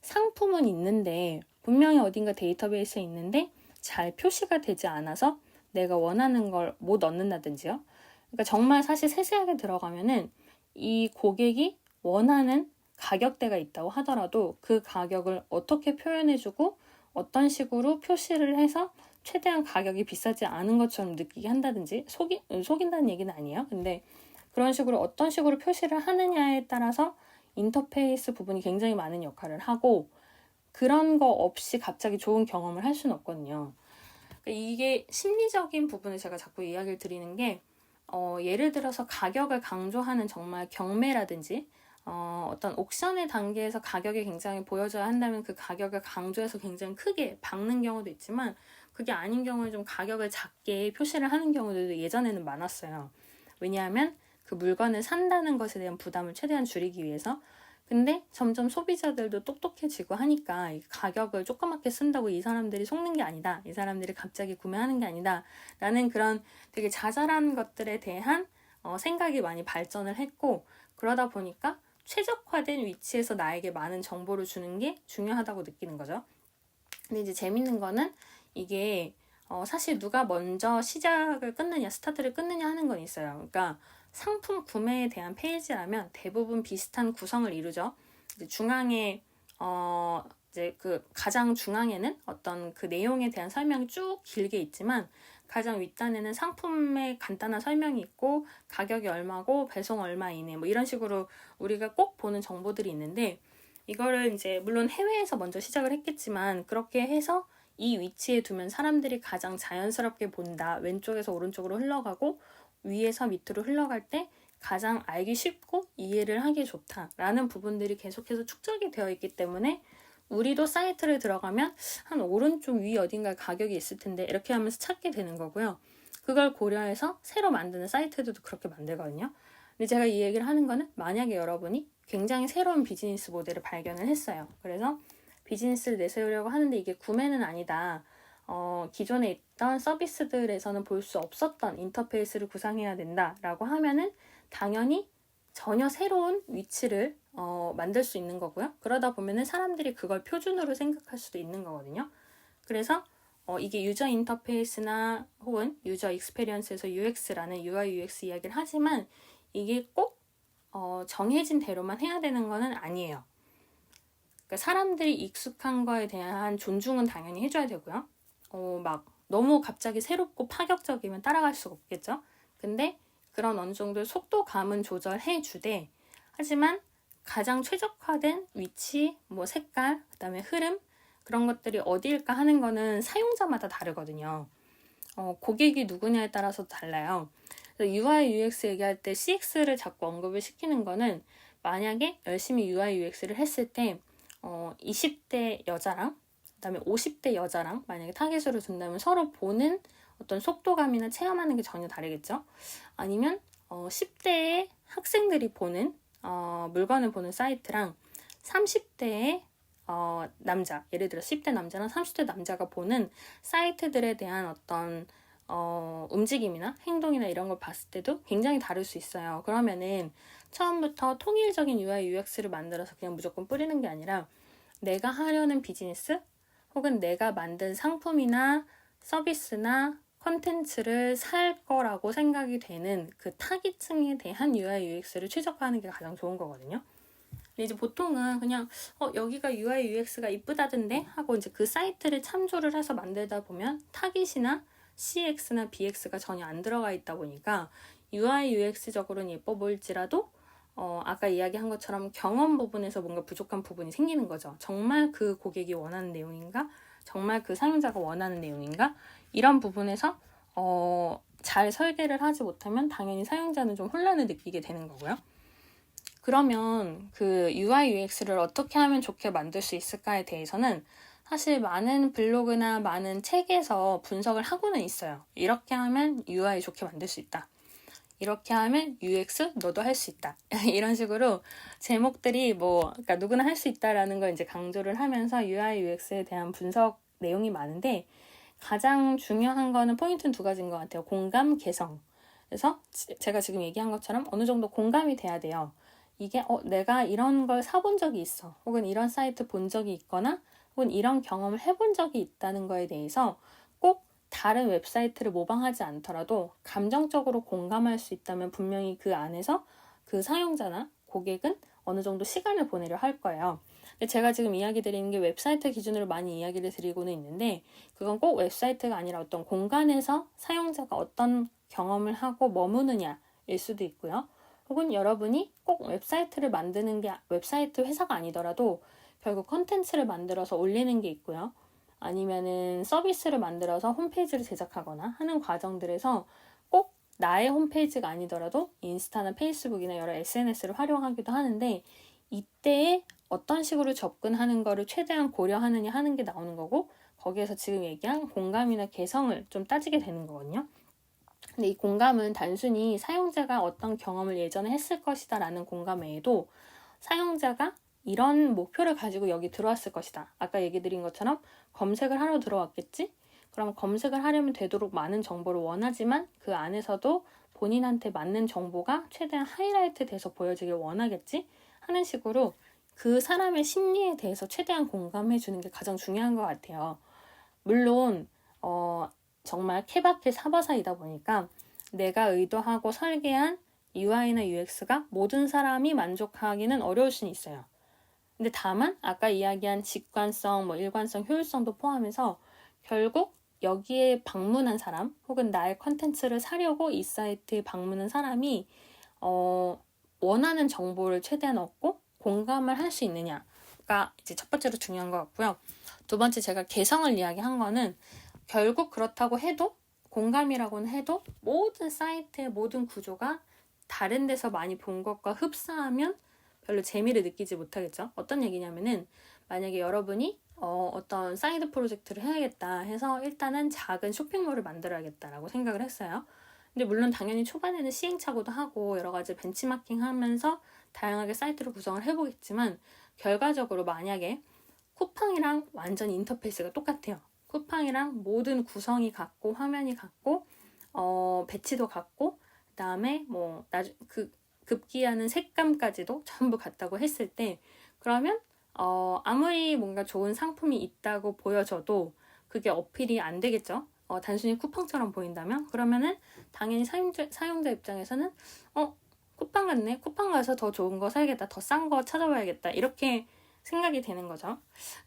상품은 있는데 분명히 어딘가 데이터베이스에 있는데 잘 표시가 되지 않아서 내가 원하는 걸 못 얻는다든지요. 그러니까 정말 사실 세세하게 들어가면은 이 고객이 원하는 가격대가 있다고 하더라도 그 가격을 어떻게 표현해주고 어떤 식으로 표시를 해서 최대한 가격이 비싸지 않은 것처럼 느끼게 한다든지, 속인다는 얘기는 아니에요. 근데 그런 식으로 어떤 식으로 표시를 하느냐에 따라서 인터페이스 부분이 굉장히 많은 역할을 하고, 그런 거 없이 갑자기 좋은 경험을 할 수는 없거든요. 이게 심리적인 부분을 제가 자꾸 이야기를 드리는 게, 예를 들어서 가격을 강조하는 정말 경매라든지 어떤 옥션의 단계에서 가격이 굉장히 보여져야 한다면 그 가격을 강조해서 굉장히 크게 박는 경우도 있지만, 그게 아닌 경우는 좀 가격을 작게 표시를 하는 경우들도 예전에는 많았어요. 왜냐하면 그 물건을 산다는 것에 대한 부담을 최대한 줄이기 위해서. 근데 점점 소비자들도 똑똑해지고 하니까 가격을 조그맣게 쓴다고 이 사람들이 속는 게 아니다, 이 사람들이 갑자기 구매하는 게 아니다 라는 그런 되게 자잘한 것들에 대한 생각이 많이 발전을 했고, 그러다 보니까 최적화된 위치에서 나에게 많은 정보를 주는 게 중요하다고 느끼는 거죠. 근데 이제 재밌는 거는 이게 사실 누가 먼저 시작을 끊느냐, 스타트를 끊느냐 하는 건 있어요. 그러니까 상품 구매에 대한 페이지라면 대부분 비슷한 구성을 이루죠. 이제 중앙에 이제 그 가장 중앙에는 어떤 그 내용에 대한 설명이 쭉 길게 있지만, 가장 윗단에는 상품의 간단한 설명이 있고 가격이 얼마고 배송 얼마 이내 뭐 이런 식으로 우리가 꼭 보는 정보들이 있는데, 이거를 이제 물론 해외에서 먼저 시작을 했겠지만 그렇게 해서 이 위치에 두면 사람들이 가장 자연스럽게 본다, 왼쪽에서 오른쪽으로 흘러가고 위에서 밑으로 흘러갈 때 가장 알기 쉽고 이해를 하기 좋다라는 부분들이 계속해서 축적이 되어 있기 때문에 우리도 사이트를 들어가면 한 오른쪽 위 어딘가에 가격이 있을 텐데 이렇게 하면서 찾게 되는 거고요. 그걸 고려해서 새로 만드는 사이트들도 그렇게 만들거든요. 근데 제가 이 얘기를 하는 거는 만약에 여러분이 굉장히 새로운 비즈니스 모델을 발견을 했어요. 그래서 비즈니스를 내세우려고 하는데 이게 구매는 아니다, 기존에 있던 서비스들에서는 볼 수 없었던 인터페이스를 구상해야 된다라고 하면은 당연히 전혀 새로운 위치를 만들 수 있는 거고요. 그러다 보면은 사람들이 그걸 표준으로 생각할 수도 있는 거거든요. 그래서 이게 유저 인터페이스나 혹은 유저 익스페리언스에서 UX라는 UI UX 이야기를 하지만 이게 꼭 정해진 대로만 해야 되는 거는 아니에요. 그러니까 사람들이 익숙한 거에 대한 존중은 당연히 해줘야 되고요. 막 너무 갑자기 새롭고 파격적이면 따라갈 수가 없겠죠. 근데 그런 어느 정도 속도감은 조절해 주되, 하지만 가장 최적화된 위치, 뭐 색깔, 그다음에 흐름, 그런 것들이 어디일까 하는 거는 사용자마다 다르거든요. 고객이 누구냐에 따라서 달라요. UI UX 얘기할 때 CX를 자꾸 언급을 시키는 거는, 만약에 열심히 UI UX를 했을 때 20대 여자랑 그다음에 50대 여자랑 만약에 타겟으로 둔다면 서로 보는 어떤 속도감이나 체험하는 게 전혀 다르겠죠. 아니면 10대의 학생들이 보는 물건을 보는 사이트랑 30대의 남자, 예를 들어 10대 남자랑 30대 남자가 보는 사이트들에 대한 어떤 움직임이나 행동이나 이런 걸 봤을 때도 굉장히 다를 수 있어요. 그러면은 처음부터 통일적인 UI UX를 만들어서 그냥 무조건 뿌리는 게 아니라 내가 하려는 비즈니스 혹은 내가 만든 상품이나 서비스나 컨텐츠를 살 거라고 생각이 되는 그 타깃층에 대한 UI UX를 최적화하는 게 가장 좋은 거거든요. 근데 이제 보통은 그냥 여기가 UI UX가 이쁘다던데 하고 이제 그 사이트를 참조를 해서 만들다 보면 타깃이나 CX나 BX가 전혀 안 들어가 있다 보니까 UI UX적으로는 예뻐 보일지라도 아까 이야기한 것처럼 경험 부분에서 뭔가 부족한 부분이 생기는 거죠. 정말 그 고객이 원하는 내용인가? 정말 그 사용자가 원하는 내용인가? 이런 부분에서 잘 설계를 하지 못하면 당연히 사용자는 좀 혼란을 느끼게 되는 거고요. 그러면 그 UI UX를 어떻게 하면 좋게 만들 수 있을까에 대해서는 사실 많은 블로그나 많은 책에서 분석을 하고는 있어요. 이렇게 하면 UI 좋게 만들 수 있다. 이렇게 하면 UX 너도 할 수 있다. 이런 식으로 제목들이 그러니까 누구나 할 수 있다라는 걸 이제 강조를 하면서 UI UX에 대한 분석 내용이 많은데 가장 중요한 거는 포인트는 두 가지인 것 같아요. 공감, 개성. 그래서 제가 지금 얘기한 것처럼 어느 정도 공감이 돼야 돼요. 이게 내가 이런 걸 사본 적이 있어. 혹은 이런 사이트 본 적이 있거나 혹은 이런 경험을 해본 적이 있다는 거에 대해서 꼭 다른 웹사이트를 모방하지 않더라도 감정적으로 공감할 수 있다면 분명히 그 안에서 그 사용자나 고객은 어느 정도 시간을 보내려 할 거예요. 근데 제가 지금 이야기 드리는 게 웹사이트 기준으로 많이 이야기를 드리고는 있는데 그건 꼭 웹사이트가 아니라 어떤 공간에서 사용자가 어떤 경험을 하고 머무느냐일 수도 있고요. 혹은 여러분이 꼭 웹사이트를 만드는 게 웹사이트 회사가 아니더라도 결국 컨텐츠를 만들어서 올리는 게 있고요. 아니면은 서비스를 만들어서 홈페이지를 제작하거나 하는 과정들에서 꼭 나의 홈페이지가 아니더라도 인스타나 페이스북이나 여러 SNS를 활용하기도 하는데 이때에 어떤 식으로 접근하는 거를 최대한 고려하느냐 하는 게 나오는 거고 거기에서 지금 얘기한 공감이나 개성을 좀 따지게 되는 거거든요. 근데 이 공감은 단순히 사용자가 어떤 경험을 예전에 했을 것이다 라는 공감 외에도 사용자가 이런 목표를 가지고 여기 들어왔을 것이다. 아까 얘기 드린 것처럼 검색을 하러 들어왔겠지? 그럼 검색을 하려면 되도록 많은 정보를 원하지만 그 안에서도 본인한테 맞는 정보가 최대한 하이라이트 돼서 보여지길 원하겠지? 하는 식으로 그 사람의 심리에 대해서 최대한 공감해 주는 게 가장 중요한 것 같아요. 물론 정말 케바케 사바사이다 보니까 내가 의도하고 설계한 UI나 UX가 모든 사람이 만족하기는 어려울 수는 있어요. 근데 다만 아까 이야기한 직관성, 일관성, 효율성도 포함해서 결국 여기에 방문한 사람 혹은 나의 컨텐츠를 사려고 이 사이트에 방문한 사람이 원하는 정보를 최대한 얻고 공감을 할 수 있느냐가 이제 첫 번째로 중요한 것 같고요. 두 번째 제가 개성을 이야기한 거는 결국 그렇다고 해도 공감이라고는 해도 모든 사이트의 모든 구조가 다른 데서 많이 본 것과 흡사하면 별로 재미를 느끼지 못하겠죠. 어떤 얘기냐면은 만약에 여러분이 어떤 사이드 프로젝트를 해야겠다 해서 일단은 작은 쇼핑몰을 만들어야겠다라고 생각을 했어요. 근데 물론 당연히 초반에는 시행착오도 하고 여러 가지 벤치마킹 하면서 다양하게 사이트를 구성을 해보겠지만 결과적으로 만약에 쿠팡이랑 완전 인터페이스가 똑같아요. 쿠팡이랑 모든 구성이 같고 화면이 같고 배치도 같고 그다음에 급기야는 색감까지도 전부 같다고 했을 때 그러면 아무리 뭔가 좋은 상품이 있다고 보여져도 그게 어필이 안 되겠죠. 단순히 쿠팡처럼 보인다면 그러면은 당연히 사용자 입장에서는 쿠팡 같네. 쿠팡 가서 더 좋은 거 사야겠다. 더 싼 거 찾아봐야겠다. 이렇게 생각이 되는 거죠.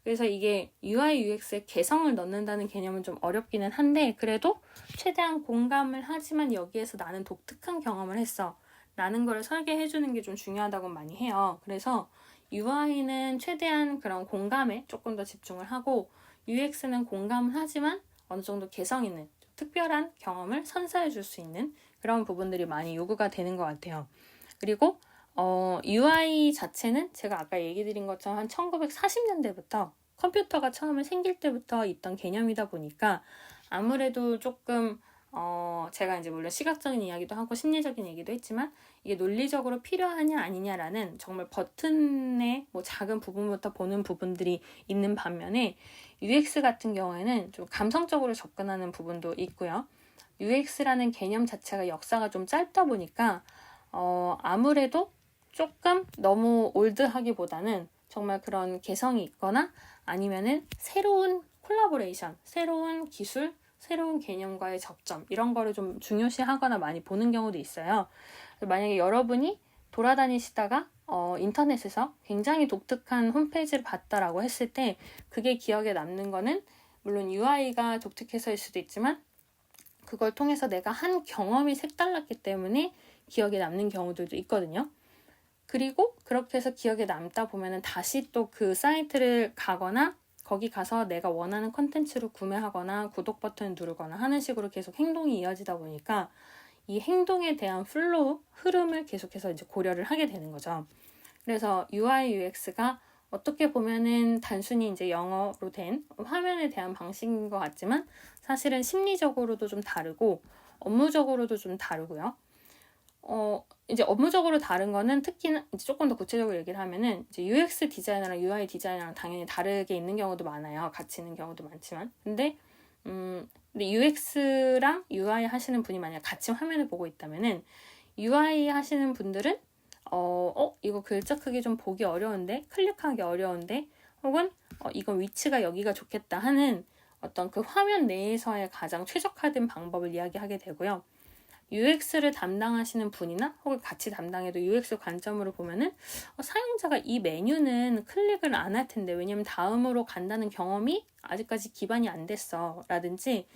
그래서 이게 UI, UX에 개성을 넣는다는 개념은 좀 어렵기는 한데 그래도 최대한 공감을 하지만 여기에서 나는 독특한 경험을 했어. 라는 걸 설계해주는 게 좀 중요하다고 많이 해요. 그래서 UI는 최대한 그런 공감에 조금 더 집중을 하고 UX는 공감을 하지만 어느 정도 개성 있는 특별한 경험을 선사해 줄 수 있는 그런 부분들이 많이 요구가 되는 것 같아요. 그리고 UI 자체는 제가 아까 얘기 드린 것처럼 한 1940년대부터 컴퓨터가 처음에 생길 때부터 있던 개념이다 보니까 아무래도 조금 제가 이제 물론 시각적인 이야기도 하고 심리적인 얘기도 했지만 이게 논리적으로 필요하냐 아니냐라는 정말 버튼의 작은 부분부터 보는 부분들이 있는 반면에 UX 같은 경우에는 좀 감성적으로 접근하는 부분도 있고요. UX라는 개념 자체가 역사가 좀 짧다 보니까 아무래도 조금 너무 올드하기보다는 정말 그런 개성이 있거나 아니면은 새로운 콜라보레이션, 새로운 기술, 새로운 개념과의 접점 이런 거를 좀 중요시하거나 많이 보는 경우도 있어요. 만약에 여러분이 돌아다니시다가 인터넷에서 굉장히 독특한 홈페이지를 봤다라고 했을 때 그게 기억에 남는 거는 물론 UI가 독특해서일 수도 있지만 그걸 통해서 내가 한 경험이 색달랐기 때문에 기억에 남는 경우들도 있거든요. 그리고 그렇게 해서 기억에 남다 보면은 다시 또 그 사이트를 가거나 거기 가서 내가 원하는 컨텐츠를 구매하거나 구독 버튼을 누르거나 하는 식으로 계속 행동이 이어지다 보니까 이 행동에 대한 플로우, 흐름을 계속해서 이제 고려를 하게 되는 거죠. 그래서 UI, UX가 어떻게 보면은 단순히 이제 영어로 된 화면에 대한 방식인 것 같지만 사실은 심리적으로도 좀 다르고 업무적으로도 좀 다르고요. 이제 업무적으로 다른 거는 특히나 이제 조금 더 구체적으로 얘기를 하면은 이제 UX 디자이너랑 UI 디자이너랑 당연히 다르게 있는 경우도 많아요. 같이 있는 경우도 많지만. 근데 UX랑 UI 하시는 분이 만약 같이 화면을 보고 있다면은 UI 하시는 분들은 이거 글자 크기 좀 보기 어려운데, 클릭하기 어려운데, 혹은 이건 위치가 여기가 좋겠다 하는 어떤 그 화면 내에서의 가장 최적화된 방법을 이야기하게 되고요. UX를 담당하시는 분이나 혹은 같이 담당해도 UX 관점으로 보면은 사용자가 이 메뉴는 클릭을 안 할 텐데 왜냐면 다음으로 간다는 경험이 아직까지 기반이 안 됐어 라든지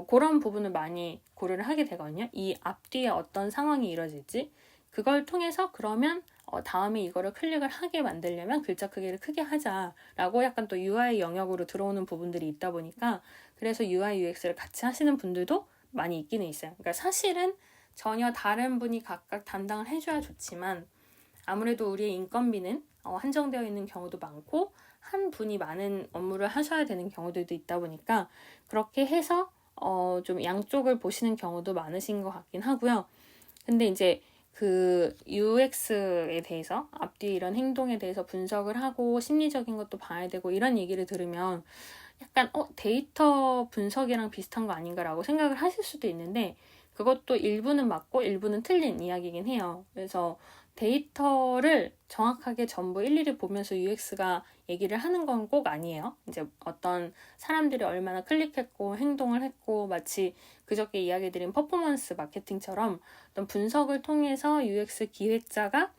그런 부분을 많이 고려를 하게 되거든요. 이 앞뒤에 어떤 상황이 이루어질지 그걸 통해서 그러면 다음에 이거를 클릭을 하게 만들려면 글자 크기를 크게 하자라고 약간 또 UI 영역으로 들어오는 부분들이 있다 보니까 그래서 UI, UX를 같이 하시는 분들도 많이 있기는 있어요. 그러니까 사실은 전혀 다른 분이 각각 담당을 해줘야 좋지만 아무래도 우리의 인건비는 한정되어 있는 경우도 많고 한 분이 많은 업무를 하셔야 되는 경우들도 있다 보니까 그렇게 해서 좀 양쪽을 보시는 경우도 많으신 것 같긴 하고요. 근데 이제 그 UX에 대해서 앞뒤 이런 행동에 대해서 분석을 하고 심리적인 것도 봐야 되고 이런 얘기를 들으면 약간 데이터 분석이랑 비슷한 거 아닌가라고 생각을 하실 수도 있는데 그것도 일부는 맞고 일부는 틀린 이야기긴 해요. 그래서 데이터를 정확하게 전부 일일이 보면서 UX가 얘기를 하는 건 꼭 아니에요. 이제 어떤 사람들이 얼마나 클릭했고 행동을 했고 마치 그저께 이야기 드린 퍼포먼스 마케팅처럼 어떤 분석을 통해서 UX 기획자가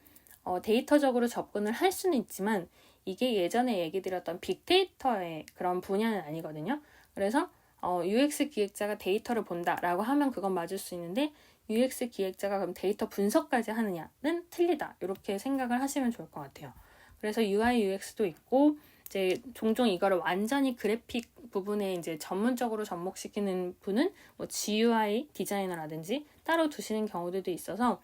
데이터적으로 접근을 할 수는 있지만 이게 예전에 얘기 드렸던 빅데이터의 그런 분야는 아니거든요. 그래서 UX 기획자가 데이터를 본다라고 하면 그건 맞을 수 있는데 UX 기획자가 그럼 데이터 분석까지 하느냐는 틀리다. 이렇게 생각을 하시면 좋을 것 같아요. 그래서 UI, UX도 있고 이제 종종 이거를 완전히 그래픽 부분에 이제 전문적으로 접목시키는 분은 뭐 GUI 디자이너라든지 따로 두시는 경우들도 있어서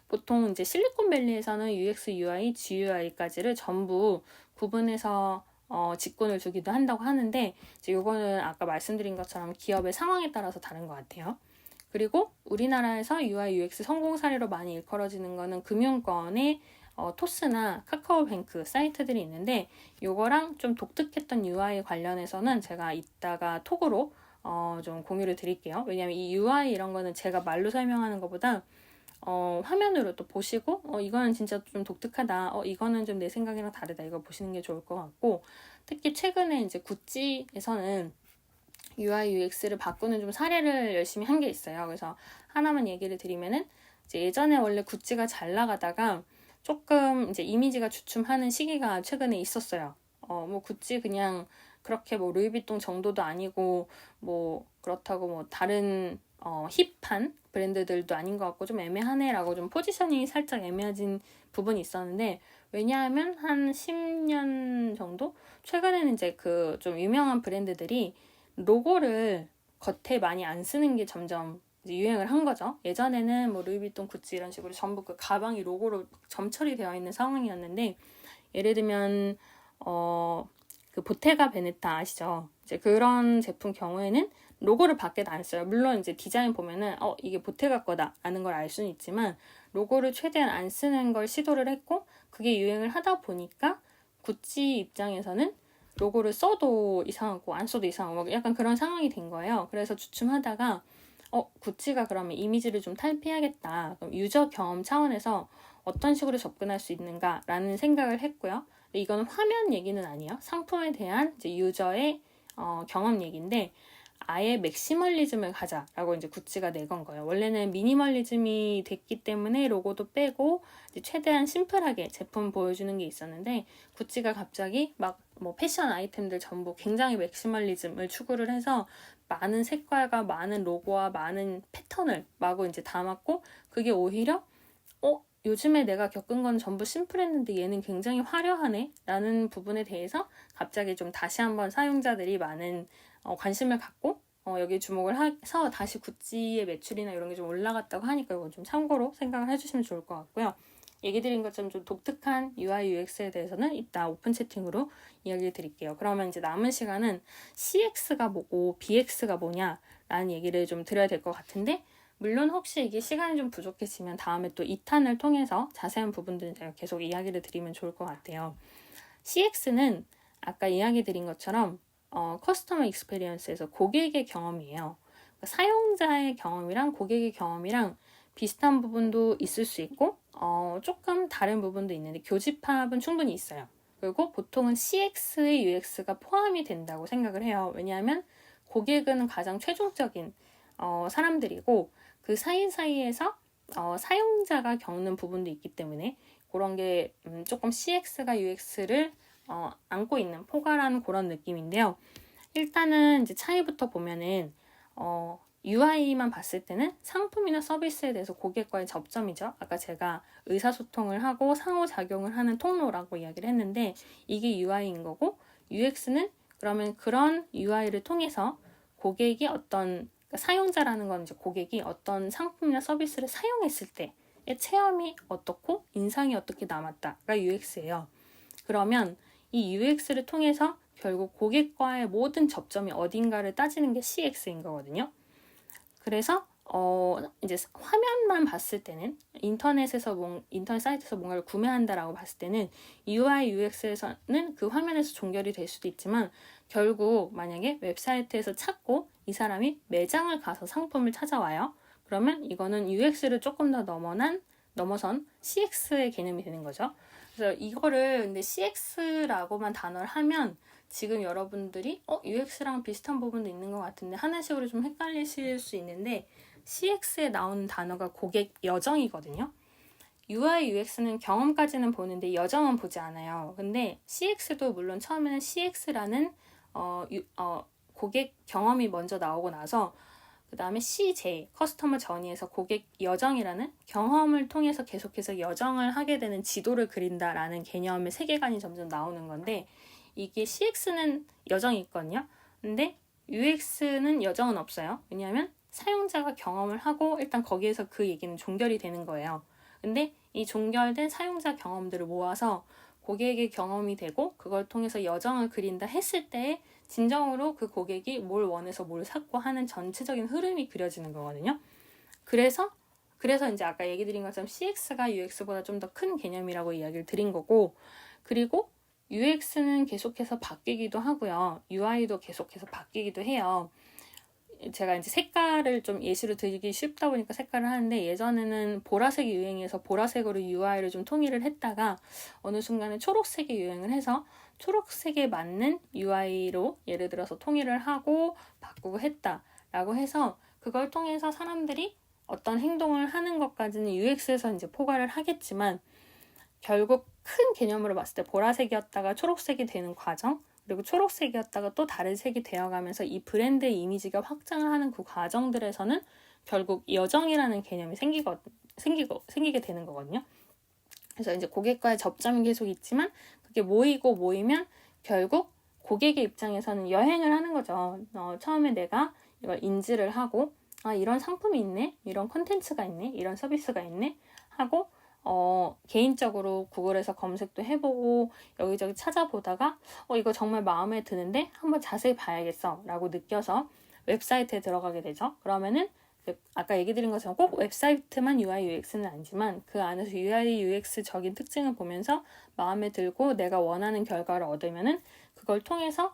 보통 이제 실리콘밸리에서는 UX, UI, GUI까지를 전부 구분해서 직군을 주기도 한다고 하는데 이제 요거는 아까 말씀드린 것처럼 기업의 상황에 따라서 다른 것 같아요. 그리고 우리나라에서 UI, UX 성공 사례로 많이 일컬어지는 거는 금융권의 토스나 카카오뱅크 사이트들이 있는데 요거랑 좀 독특했던 UI 관련해서는 제가 이따가 톡으로 좀 공유를 드릴게요. 왜냐면 이 UI 이런 거는 제가 말로 설명하는 것보다 화면으로 또 보시고 이거는 진짜 좀 독특하다. 이거는 좀 내 생각이랑 다르다. 이거 보시는 게 좋을 것 같고 특히 최근에 이제 구찌에서는 UI, UX를 바꾸는 좀 사례를 열심히 한 게 있어요. 그래서 하나만 얘기를 드리면은 이제 예전에 원래 구찌가 잘 나가다가 조금 이제 이미지가 주춤하는 시기가 최근에 있었어요. 뭐 구찌 그냥 그렇게 뭐 루이비통 정도도 아니고 뭐 그렇다고 뭐 다른 힙한 브랜드들도 아닌 것 같고 좀 애매하네라고 좀 포지셔닝이 살짝 애매해진 부분이 있었는데 왜냐하면 한 10년 정도 최근에는 이제 그 좀 유명한 브랜드들이 로고를 겉에 많이 안 쓰는 게 점점 이제 유행을 한 거죠. 예전에는 뭐 루이비통, 구찌 이런 식으로 전부 그 가방이 로고로 점철이 되어 있는 상황이었는데 예를 들면 그 보테가 베네타 아시죠? 이제 그런 제품 경우에는 로고를 밖에 안 써요. 물론 이제 디자인 보면은 이게 보테가 거다 라는 걸 알 수는 있지만 로고를 최대한 안 쓰는 걸 시도를 했고 그게 유행을 하다 보니까 구찌 입장에서는 로고를 써도 이상하고 안 써도 이상하고 약간 그런 상황이 된 거예요. 그래서 주춤하다가 구찌가 그러면 이미지를 좀 탈피해야겠다. 그럼 유저 경험 차원에서 어떤 식으로 접근할 수 있는가라는 생각을 했고요. 이거는 화면 얘기는 아니에요. 상품에 대한 이제 유저의 경험 얘기인데 아예 맥시멀리즘을 가자라고 이제 구찌가 내건 거예요. 원래는 미니멀리즘이 됐기 때문에 로고도 빼고 이제 최대한 심플하게 제품 보여주는 게 있었는데 구찌가 갑자기 막 뭐 패션 아이템들 전부 굉장히 맥시멀리즘을 추구를 해서 많은 색깔과 많은 로고와 많은 패턴을 마구 이제 담았고 그게 오히려 요즘에 내가 겪은 건 전부 심플했는데 얘는 굉장히 화려하네 라는 부분에 대해서 갑자기 좀 다시 한번 사용자들이 많은 관심을 갖고 여기 주목을 해서 다시 구찌의 매출이나 이런 게 좀 올라갔다고 하니까 이건 좀 참고로 생각을 해주시면 좋을 것 같고요. 얘기 드린 것처럼 좀 독특한 UI UX에 대해서는 이따 오픈 채팅으로 이야기 드릴게요. 그러면 이제 남은 시간은 CX가 뭐고 BX가 뭐냐라는 얘기를 좀 드려야 될 것 같은데 물론 혹시 이게 시간이 좀 부족해지면 다음에 또 2탄을 통해서 자세한 부분들은 제가 계속 이야기를 드리면 좋을 것 같아요. CX는 아까 이야기 드린 것처럼 커스터머 익스페리언스에서 고객의 경험이에요. 그러니까 사용자의 경험이랑 고객의 경험이랑 비슷한 부분도 있을 수 있고 조금 다른 부분도 있는데 교집합은 충분히 있어요. 그리고 보통은 CX의 UX가 포함이 된다고 생각을 해요. 왜냐하면 고객은 가장 최종적인 사람들이고 그 사이사이에서 사용자가 겪는 부분도 있기 때문에 그런 게 조금 CX가 UX를 안고 있는 포괄한 그런 느낌인데요. 일단은 이제 차이부터 보면은 UI만 봤을 때는 상품이나 서비스에 대해서 고객과의 접점이죠. 아까 제가 의사소통을 하고 상호작용을 하는 통로라고 이야기를 했는데 이게 UI인 거고 UX는 그러면 그런 UI를 통해서 고객이 어떤 그러니까 사용자라는 건 이제 고객이 어떤 상품이나 서비스를 사용했을 때의 체험이 어떻고 인상이 어떻게 남았다가 UX예요. 그러면 이 UX를 통해서 결국 고객과의 모든 접점이 어딘가를 따지는 게 CX인 거거든요. 그래서 이제 화면만 봤을 때는 인터넷 사이트에서 뭔가를 구매한다라고 봤을 때는 UI, UX에서는 그 화면에서 종결이 될 수도 있지만 결국 만약에 웹사이트에서 찾고 이 사람이 매장을 가서 상품을 찾아와요. 그러면 이거는 UX를 조금 더 넘어선 CX의 개념이 되는 거죠. 그래서 이거를 근데 CX라고만 단어를 하면 지금 여러분들이 UX랑 비슷한 부분도 있는 것 같은데 하나씩으로 좀 헷갈리실 수 있는데 CX에 나오는 단어가 고객 여정이거든요. UI, UX는 경험까지는 보는데 여정은 보지 않아요. 근데 CX도 물론 처음에는 CX라는 고객 경험이 먼저 나오고 나서 그 다음에 CJ, 커스터머 저니에서 고객 여정이라는 경험을 통해서 계속해서 여정을 하게 되는 지도를 그린다라는 개념의 세계관이 점점 나오는 건데 이게 CX는 여정이 있거든요. 근데 UX는 여정은 없어요. 왜냐하면 사용자가 경험을 하고 일단 거기에서 그 얘기는 종결이 되는 거예요. 근데 이 종결된 사용자 경험들을 모아서 고객의 경험이 되고 그걸 통해서 여정을 그린다 했을 때 진정으로 그 고객이 뭘 원해서 뭘 샀고 하는 전체적인 흐름이 그려지는 거거든요. 그래서 이제 아까 얘기 드린 것처럼 CX가 UX보다 좀 더 큰 개념이라고 이야기를 드린 거고 그리고 UX는 계속해서 바뀌기도 하고요. UI도 계속해서 바뀌기도 해요. 제가 이제 색깔을 좀 예시로 드리기 쉽다 보니까 색깔을 하는데 예전에는 보라색이 유행해서 보라색으로 UI를 좀 통일을 했다가 어느 순간에 초록색이 유행을 해서 초록색에 맞는 UI로 예를 들어서 통일을 하고 바꾸고 했다라고 해서 그걸 통해서 사람들이 어떤 행동을 하는 것까지는 UX에서 이제 포괄을 하겠지만 결국 큰 개념으로 봤을 때 보라색이었다가 초록색이 되는 과정 그리고 초록색이었다가 또 다른 색이 되어가면서 이 브랜드의 이미지가 확장을 하는 그 과정들에서는 결국 여정이라는 개념이 생기게 되는 거거든요. 그래서 이제 고객과의 접점이 계속 있지만 그게 모이면 결국 고객의 입장에서는 여행을 하는 거죠. 처음에 내가 이걸 인지를 하고 이런 상품이 있네, 이런 콘텐츠가 있네, 이런 서비스가 있네 하고 개인적으로 구글에서 검색도 해보고 여기저기 찾아보다가 이거 정말 마음에 드는데 한번 자세히 봐야겠어 라고 느껴서 웹사이트에 들어가게 되죠. 그러면은 아까 얘기 드린 것처럼 꼭 웹사이트만 UI, UX는 아니지만 그 안에서 UI, UX적인 특징을 보면서 마음에 들고 내가 원하는 결과를 얻으면은 그걸 통해서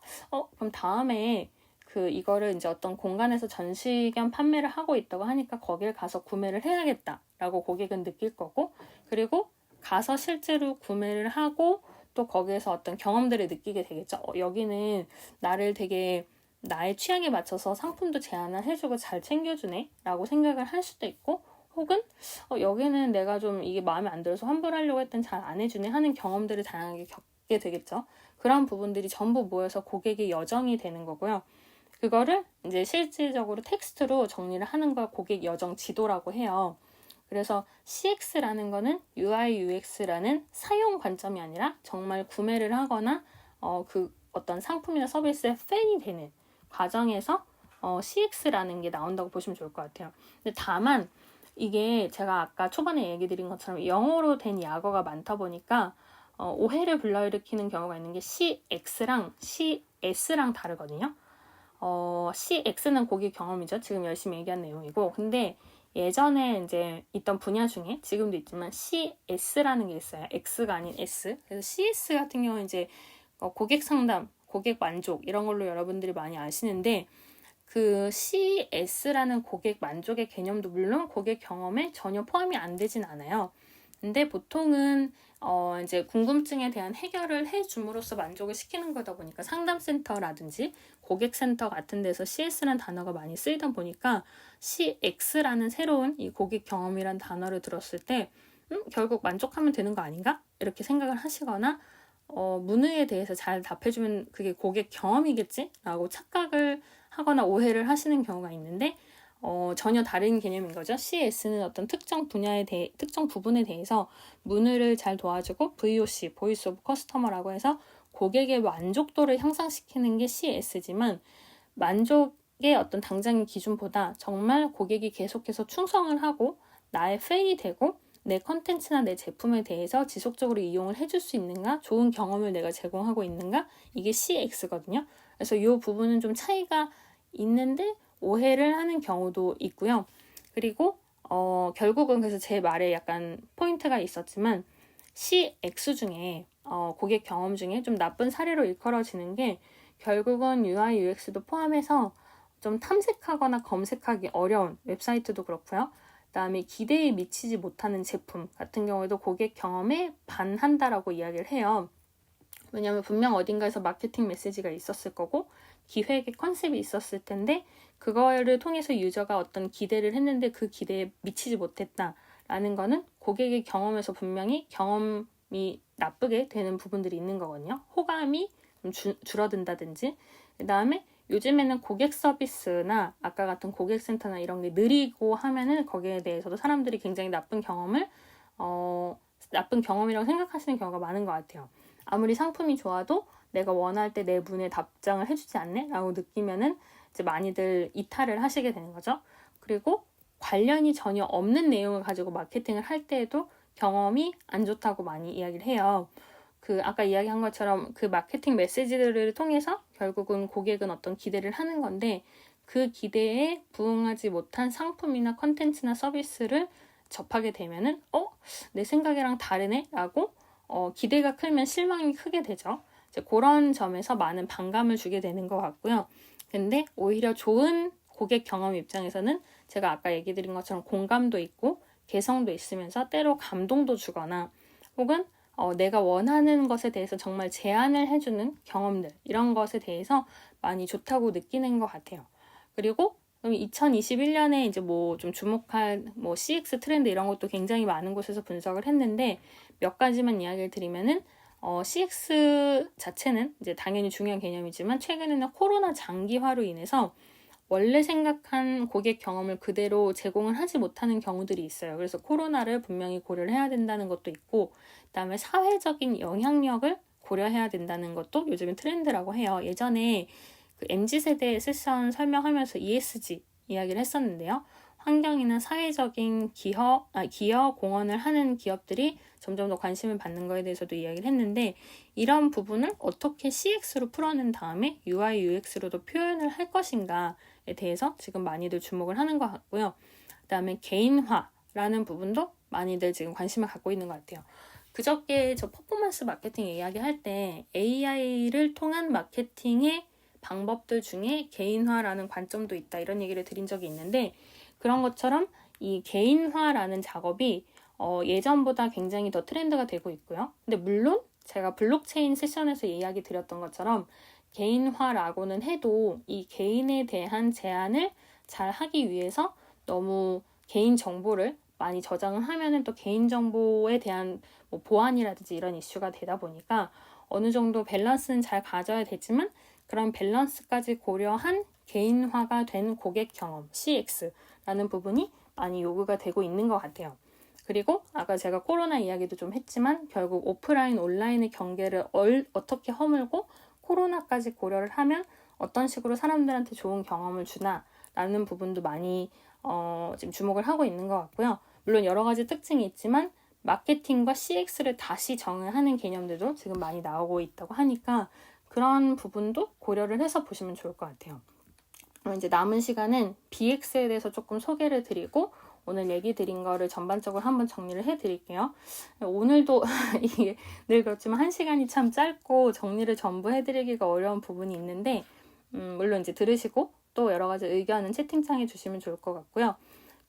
그럼 다음에 이거를 이제 어떤 공간에서 전시 겸 판매를 하고 있다고 하니까 거길 가서 구매를 해야겠다라고 고객은 느낄 거고 그리고 가서 실제로 구매를 하고 또 거기에서 어떤 경험들을 느끼게 되겠죠. 여기는 나를 되게 나의 취향에 맞춰서 상품도 제안을 해주고 잘 챙겨주네 라고 생각을 할 수도 있고, 혹은 여기는 내가 좀 이게 마음에 안 들어서 환불하려고 했더니 잘 안 해주네 하는 경험들을 다양하게 겪게 되겠죠. 그런 부분들이 전부 모여서 고객의 여정이 되는 거고요. 그거를 이제 실질적으로 텍스트로 정리를 하는 걸 고객 여정 지도라고 해요. 그래서 CX라는 거는 UI, UX라는 사용 관점이 아니라 정말 구매를 하거나 그 어떤 상품이나 서비스의 팬이 되는 과정에서 CX라는 게 나온다고 보시면 좋을 것 같아요. 근데 다만 이게 제가 아까 초반에 얘기 드린 것처럼 영어로 된 약어가 많다 보니까 오해를 불러일으키는 경우가 있는 게 CX랑 CS랑 다르거든요. CX는 고객 경험이죠. 지금 열심히 얘기한 내용이고, 근데 예전에 이제 있던 분야 중에 지금도 있지만 CS라는 게 있어요. X가 아닌 S. 그래서 CS 같은 경우는 이제 고객 상담, 고객 만족 이런 걸로 여러분들이 많이 아시는데, 그 CS라는 고객 만족의 개념도 물론 고객 경험에 전혀 포함이 안 되진 않아요. 근데 보통은 이제 궁금증에 대한 해결을 해줌으로써 만족을 시키는 거다 보니까 상담센터라든지 고객센터 같은 데서 CS라는 단어가 많이 쓰이다 보니까 CX라는 새로운 이 고객 경험이란 단어를 들었을 때 결국 만족하면 되는 거 아닌가? 이렇게 생각을 하시거나 문의에 대해서 잘 답해주면 그게 고객 경험이겠지? 라고 착각을 하거나 오해를 하시는 경우가 있는데 전혀 다른 개념인 거죠. CS는 어떤 특정 특정 부분에 대해서 문의를 잘 도와주고 VOC, Voice of Customer라고 해서 고객의 만족도를 향상시키는 게 CS지만 만족의 어떤 당장의 기준보다 정말 고객이 계속해서 충성을 하고 나의 팬이 되고 내 컨텐츠나 내 제품에 대해서 지속적으로 이용을 해줄 수 있는가, 좋은 경험을 내가 제공하고 있는가, 이게 CX거든요. 그래서 이 부분은 좀 차이가 있는데 오해를 하는 경우도 있고요. 그리고 결국은 그래서 제 말에 약간 포인트가 있었지만 CX 중에 고객 경험 중에 좀 나쁜 사례로 일컬어지는 게 결국은 UI, UX도 포함해서 좀 탐색하거나 검색하기 어려운 웹사이트도 그렇고요. 그다음에 기대에 미치지 못하는 제품 같은 경우에도 고객 경험에 반한다라고 이야기를 해요. 왜냐하면 분명 어딘가에서 마케팅 메시지가 있었을 거고 기획의 컨셉이 있었을 텐데 그거를 통해서 유저가 어떤 기대를 했는데 그 기대에 미치지 못했다라는 거는 고객의 경험에서 분명히 경험이 나쁘게 되는 부분들이 있는 거거든요. 호감이 좀 줄어든다든지, 그 다음에 요즘에는 고객 서비스나 아까 같은 고객센터나 이런 게 느리고 하면은 거기에 대해서도 사람들이 굉장히 나쁜 경험이라고 생각하시는 경우가 많은 것 같아요. 아무리 상품이 좋아도 내가 원할 때 내 문에 답장을 해주지 않네? 라고 느끼면은 이제 많이들 이탈을 하시게 되는 거죠. 그리고 관련이 전혀 없는 내용을 가지고 마케팅을 할 때에도 경험이 안 좋다고 많이 이야기를 해요. 아까 이야기한 것처럼 그 마케팅 메시지들을 통해서 결국은 고객은 어떤 기대를 하는 건데 그 기대에 부응하지 못한 상품이나 컨텐츠나 서비스를 접하게 되면은 내 생각이랑 다르네? 라고 기대가 크면 실망이 크게 되죠. 이제 그런 점에서 많은 반감을 주게 되는 것 같고요. 근데 오히려 좋은 고객 경험 입장에서는 제가 아까 얘기 드린 것처럼 공감도 있고 개성도 있으면서 때로 감동도 주거나 혹은 내가 원하는 것에 대해서 정말 제안을 해주는 경험들 이런 것에 대해서 많이 좋다고 느끼는 것 같아요. 그리고 2021년에 이제 뭐 좀 주목할 뭐 CX 트렌드 이런 것도 굉장히 많은 곳에서 분석을 했는데 몇 가지만 이야기를 드리면은 CX 자체는 이제 당연히 중요한 개념이지만 최근에는 코로나 장기화로 인해서 원래 생각한 고객 경험을 그대로 제공을 하지 못하는 경우들이 있어요. 그래서 코로나를 분명히 고려를 해야 된다는 것도 있고 그다음에 사회적인 영향력을 고려해야 된다는 것도 요즘은 트렌드라고 해요. 예전에 그 MZ세대 세션 설명하면서 ESG 이야기를 했었는데요. 환경이나 사회적인 기여 공헌을 하는 기업들이 점점 더 관심을 받는 거에 대해서도 이야기를 했는데 이런 부분을 어떻게 CX로 풀어낸 다음에 UI, UX로도 표현을 할 것인가에 대해서 지금 많이들 주목을 하는 것 같고요. 그 다음에 개인화라는 부분도 많이들 지금 관심을 갖고 있는 것 같아요. 그저께 저 퍼포먼스 마케팅 이야기할 때 AI를 통한 마케팅의 방법들 중에 개인화라는 관점도 있다 이런 얘기를 드린 적이 있는데 그런 것처럼 이 개인화라는 작업이 예전보다 굉장히 더 트렌드가 되고 있고요. 근데 물론 제가 블록체인 세션에서 이야기 드렸던 것처럼 개인화라고는 해도 이 개인에 대한 제한을 잘 하기 위해서 너무 개인 정보를 많이 저장을 하면은 또 개인 정보에 대한 뭐 보안이라든지 이런 이슈가 되다 보니까 어느 정도 밸런스는 잘 가져야 되지만 그런 밸런스까지 고려한 개인화가 된 고객 경험, CX라는 부분이 많이 요구가 되고 있는 것 같아요. 그리고 아까 제가 코로나 이야기도 좀 했지만 결국 오프라인, 온라인의 경계를 어떻게 허물고 코로나까지 고려를 하면 어떤 식으로 사람들한테 좋은 경험을 주나라는 부분도 많이 지금 주목을 하고 있는 것 같고요. 물론 여러 가지 특징이 있지만 마케팅과 CX를 다시 정의하는 개념들도 지금 많이 나오고 있다고 하니까 그런 부분도 고려를 해서 보시면 좋을 것 같아요. 그럼 이제 남은 시간은 BX에 대해서 조금 소개를 드리고 오늘 얘기 드린 거를 전반적으로 한번 정리를 해드릴게요. 오늘도 이게 늘 그렇지만 1시간이 참 짧고 정리를 전부 해드리기가 어려운 부분이 있는데 물론 이제 들으시고 또 여러 가지 의견은 채팅창에 주시면 좋을 것 같고요.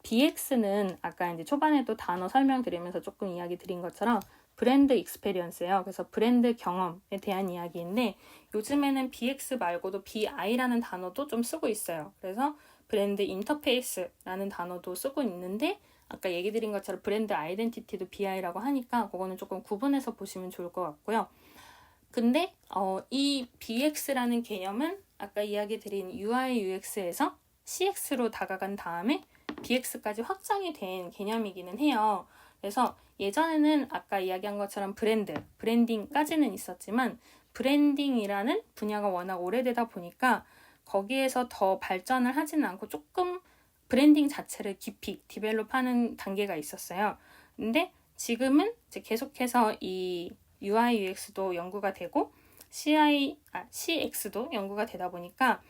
BX는 아까 이제 초반에도 단어 설명드리면서 조금 이야기 드린 것처럼 브랜드 익스페리언스예요. 그래서 브랜드 경험에 대한 이야기인데 요즘에는 BX 말고도 BI라는 단어도 좀 쓰고 있어요. 그래서 브랜드 인터페이스라는 단어도 쓰고 있는데 아까 얘기 드린 것처럼 브랜드 아이덴티티도 BI라고 하니까 그거는 조금 구분해서 보시면 좋을 것 같고요. 근데 이 BX라는 개념은 아까 이야기 드린 UI, UX에서 CX로 다가간 다음에 BX까지 확장이 된 개념이기는 해요. 그래서 예전에는 아까 이야기한 것처럼 브랜딩까지는 있었지만 브랜딩이라는 분야가 워낙 오래되다 보니까 거기에서 더 발전을 하지는 않고 조금 브랜딩 자체를 깊이 디벨롭하는 단계가 있었어요. 근데 지금은 이제 계속해서 이 UI, UX도 연구가 되고 CX도 연구가 되다 보니까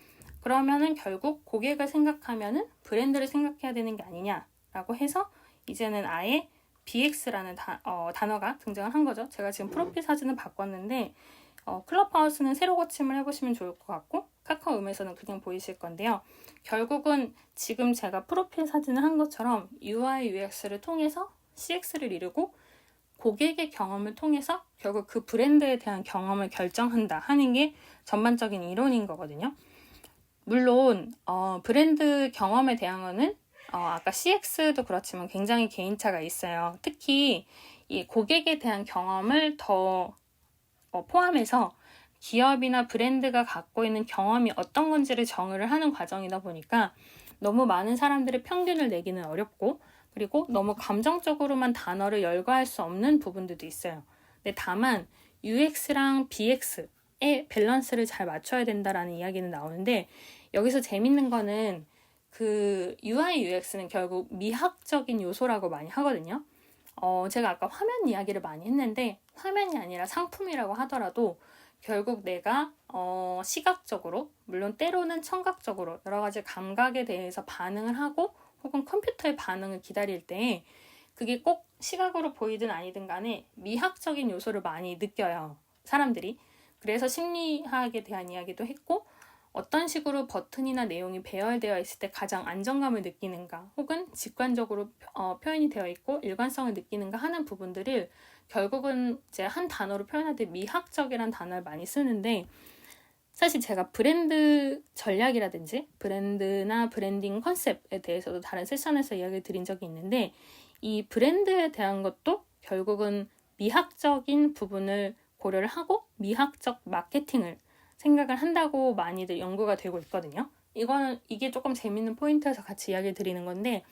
그러면은 결국 고객을 생각하면은 브랜드를 생각해야 되는 게 아니냐라고 해서 이제는 아예 BX라는 단어가 등장을 한 거죠. 제가 지금 프로필 사진을 바꿨는데 클럽하우스는 새로 고침을 해보시면 좋을 것 같고 카카오음에서는 그냥 보이실 건데요. 결국은 지금 제가 프로필 사진을 한 것처럼 UI, UX를 통해서 CX를 이루고 고객의 경험을 통해서 결국 그 브랜드에 대한 경험을 결정한다 하는 게 전반적인 이론인 거거든요. 물론 브랜드 경험에 대한 거는 아까 CX도 그렇지만 굉장히 개인차가 있어요. 특히 이 고객에 대한 경험을 더 포함해서 기업이나 브랜드가 갖고 있는 경험이 어떤 건지를 정의를 하는 과정이다 보니까 너무 많은 사람들의 평균을 내기는 어렵고 그리고 너무 감정적으로만 단어를 열거할 수 없는 부분들도 있어요. 근데 다만 UX랑 BX의 밸런스를 잘 맞춰야 된다라는 이야기는 나오는데 여기서 재밌는 거는 그 UI, UX는 결국 미학적인 요소라고 많이 하거든요. 제가 아까 화면 이야기를 많이 했는데 화면이 아니라 상품이라고 하더라도 결국 내가 시각적으로 물론 때로는 청각적으로 여러 가지 감각에 대해서 반응을 하고 혹은 컴퓨터의 반응을 기다릴 때 그게 꼭 시각으로 보이든 아니든 간에 미학적인 요소를 많이 느껴요. 사람들이. 그래서 심리학에 대한 이야기도 했고 어떤 식으로 버튼이나 내용이 배열되어 있을 때 가장 안정감을 느끼는가 혹은 직관적으로 표현이 되어 있고 일관성을 느끼는가 하는 부분들을 결국은 이제 한 단어로 표현할 때 미학적이란 단어를 많이 쓰는데 사실 제가 브랜드 전략이라든지 브랜드나 브랜딩 컨셉에 대해서도 다른 세션에서 이야기를 드린 적이 있는데 이 브랜드에 대한 것도 결국은 미학적인 부분을 고려를 하고 미학적 마케팅을 생각을 한다고 많이들 연구가 되고 있거든요. 이게 조금 재밌는 포인트여서 같이 이야기 드리는 건데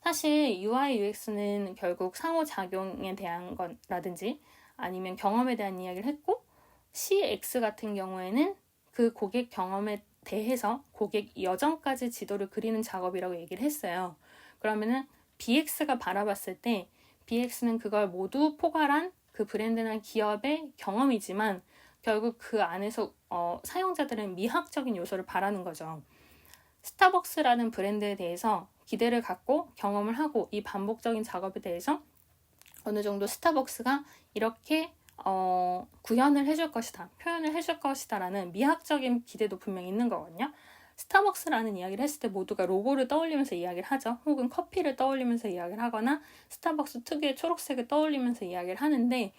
사실 UI, UX는 결국 상호작용에 대한 거라든지 아니면 경험에 대한 이야기를 했고 CX 같은 경우에는 그 고객 경험에 대해서 고객 여정까지 지도를 그리는 작업이라고 얘기를 했어요. 그러면은 BX가 바라봤을 때 BX는 그걸 모두 포괄한 그 브랜드나 기업의 경험이지만 결국 그 안에서 사용자들은 미학적인 요소를 바라는 거죠. 스타벅스라는 브랜드에 대해서 기대를 갖고 경험을 하고 이 반복적인 작업에 대해서 어느 정도 스타벅스가 이렇게 구현을 해줄 것이다, 표현을 해줄 것이다 라는 미학적인 기대도 분명히 있는 거거든요. 스타벅스라는 이야기를 했을 때 모두가 로고를 떠올리면서 이야기를 하죠. 혹은 커피를 떠올리면서 이야기를 하거나 스타벅스 특유의 초록색을 떠올리면서 이야기를 하는데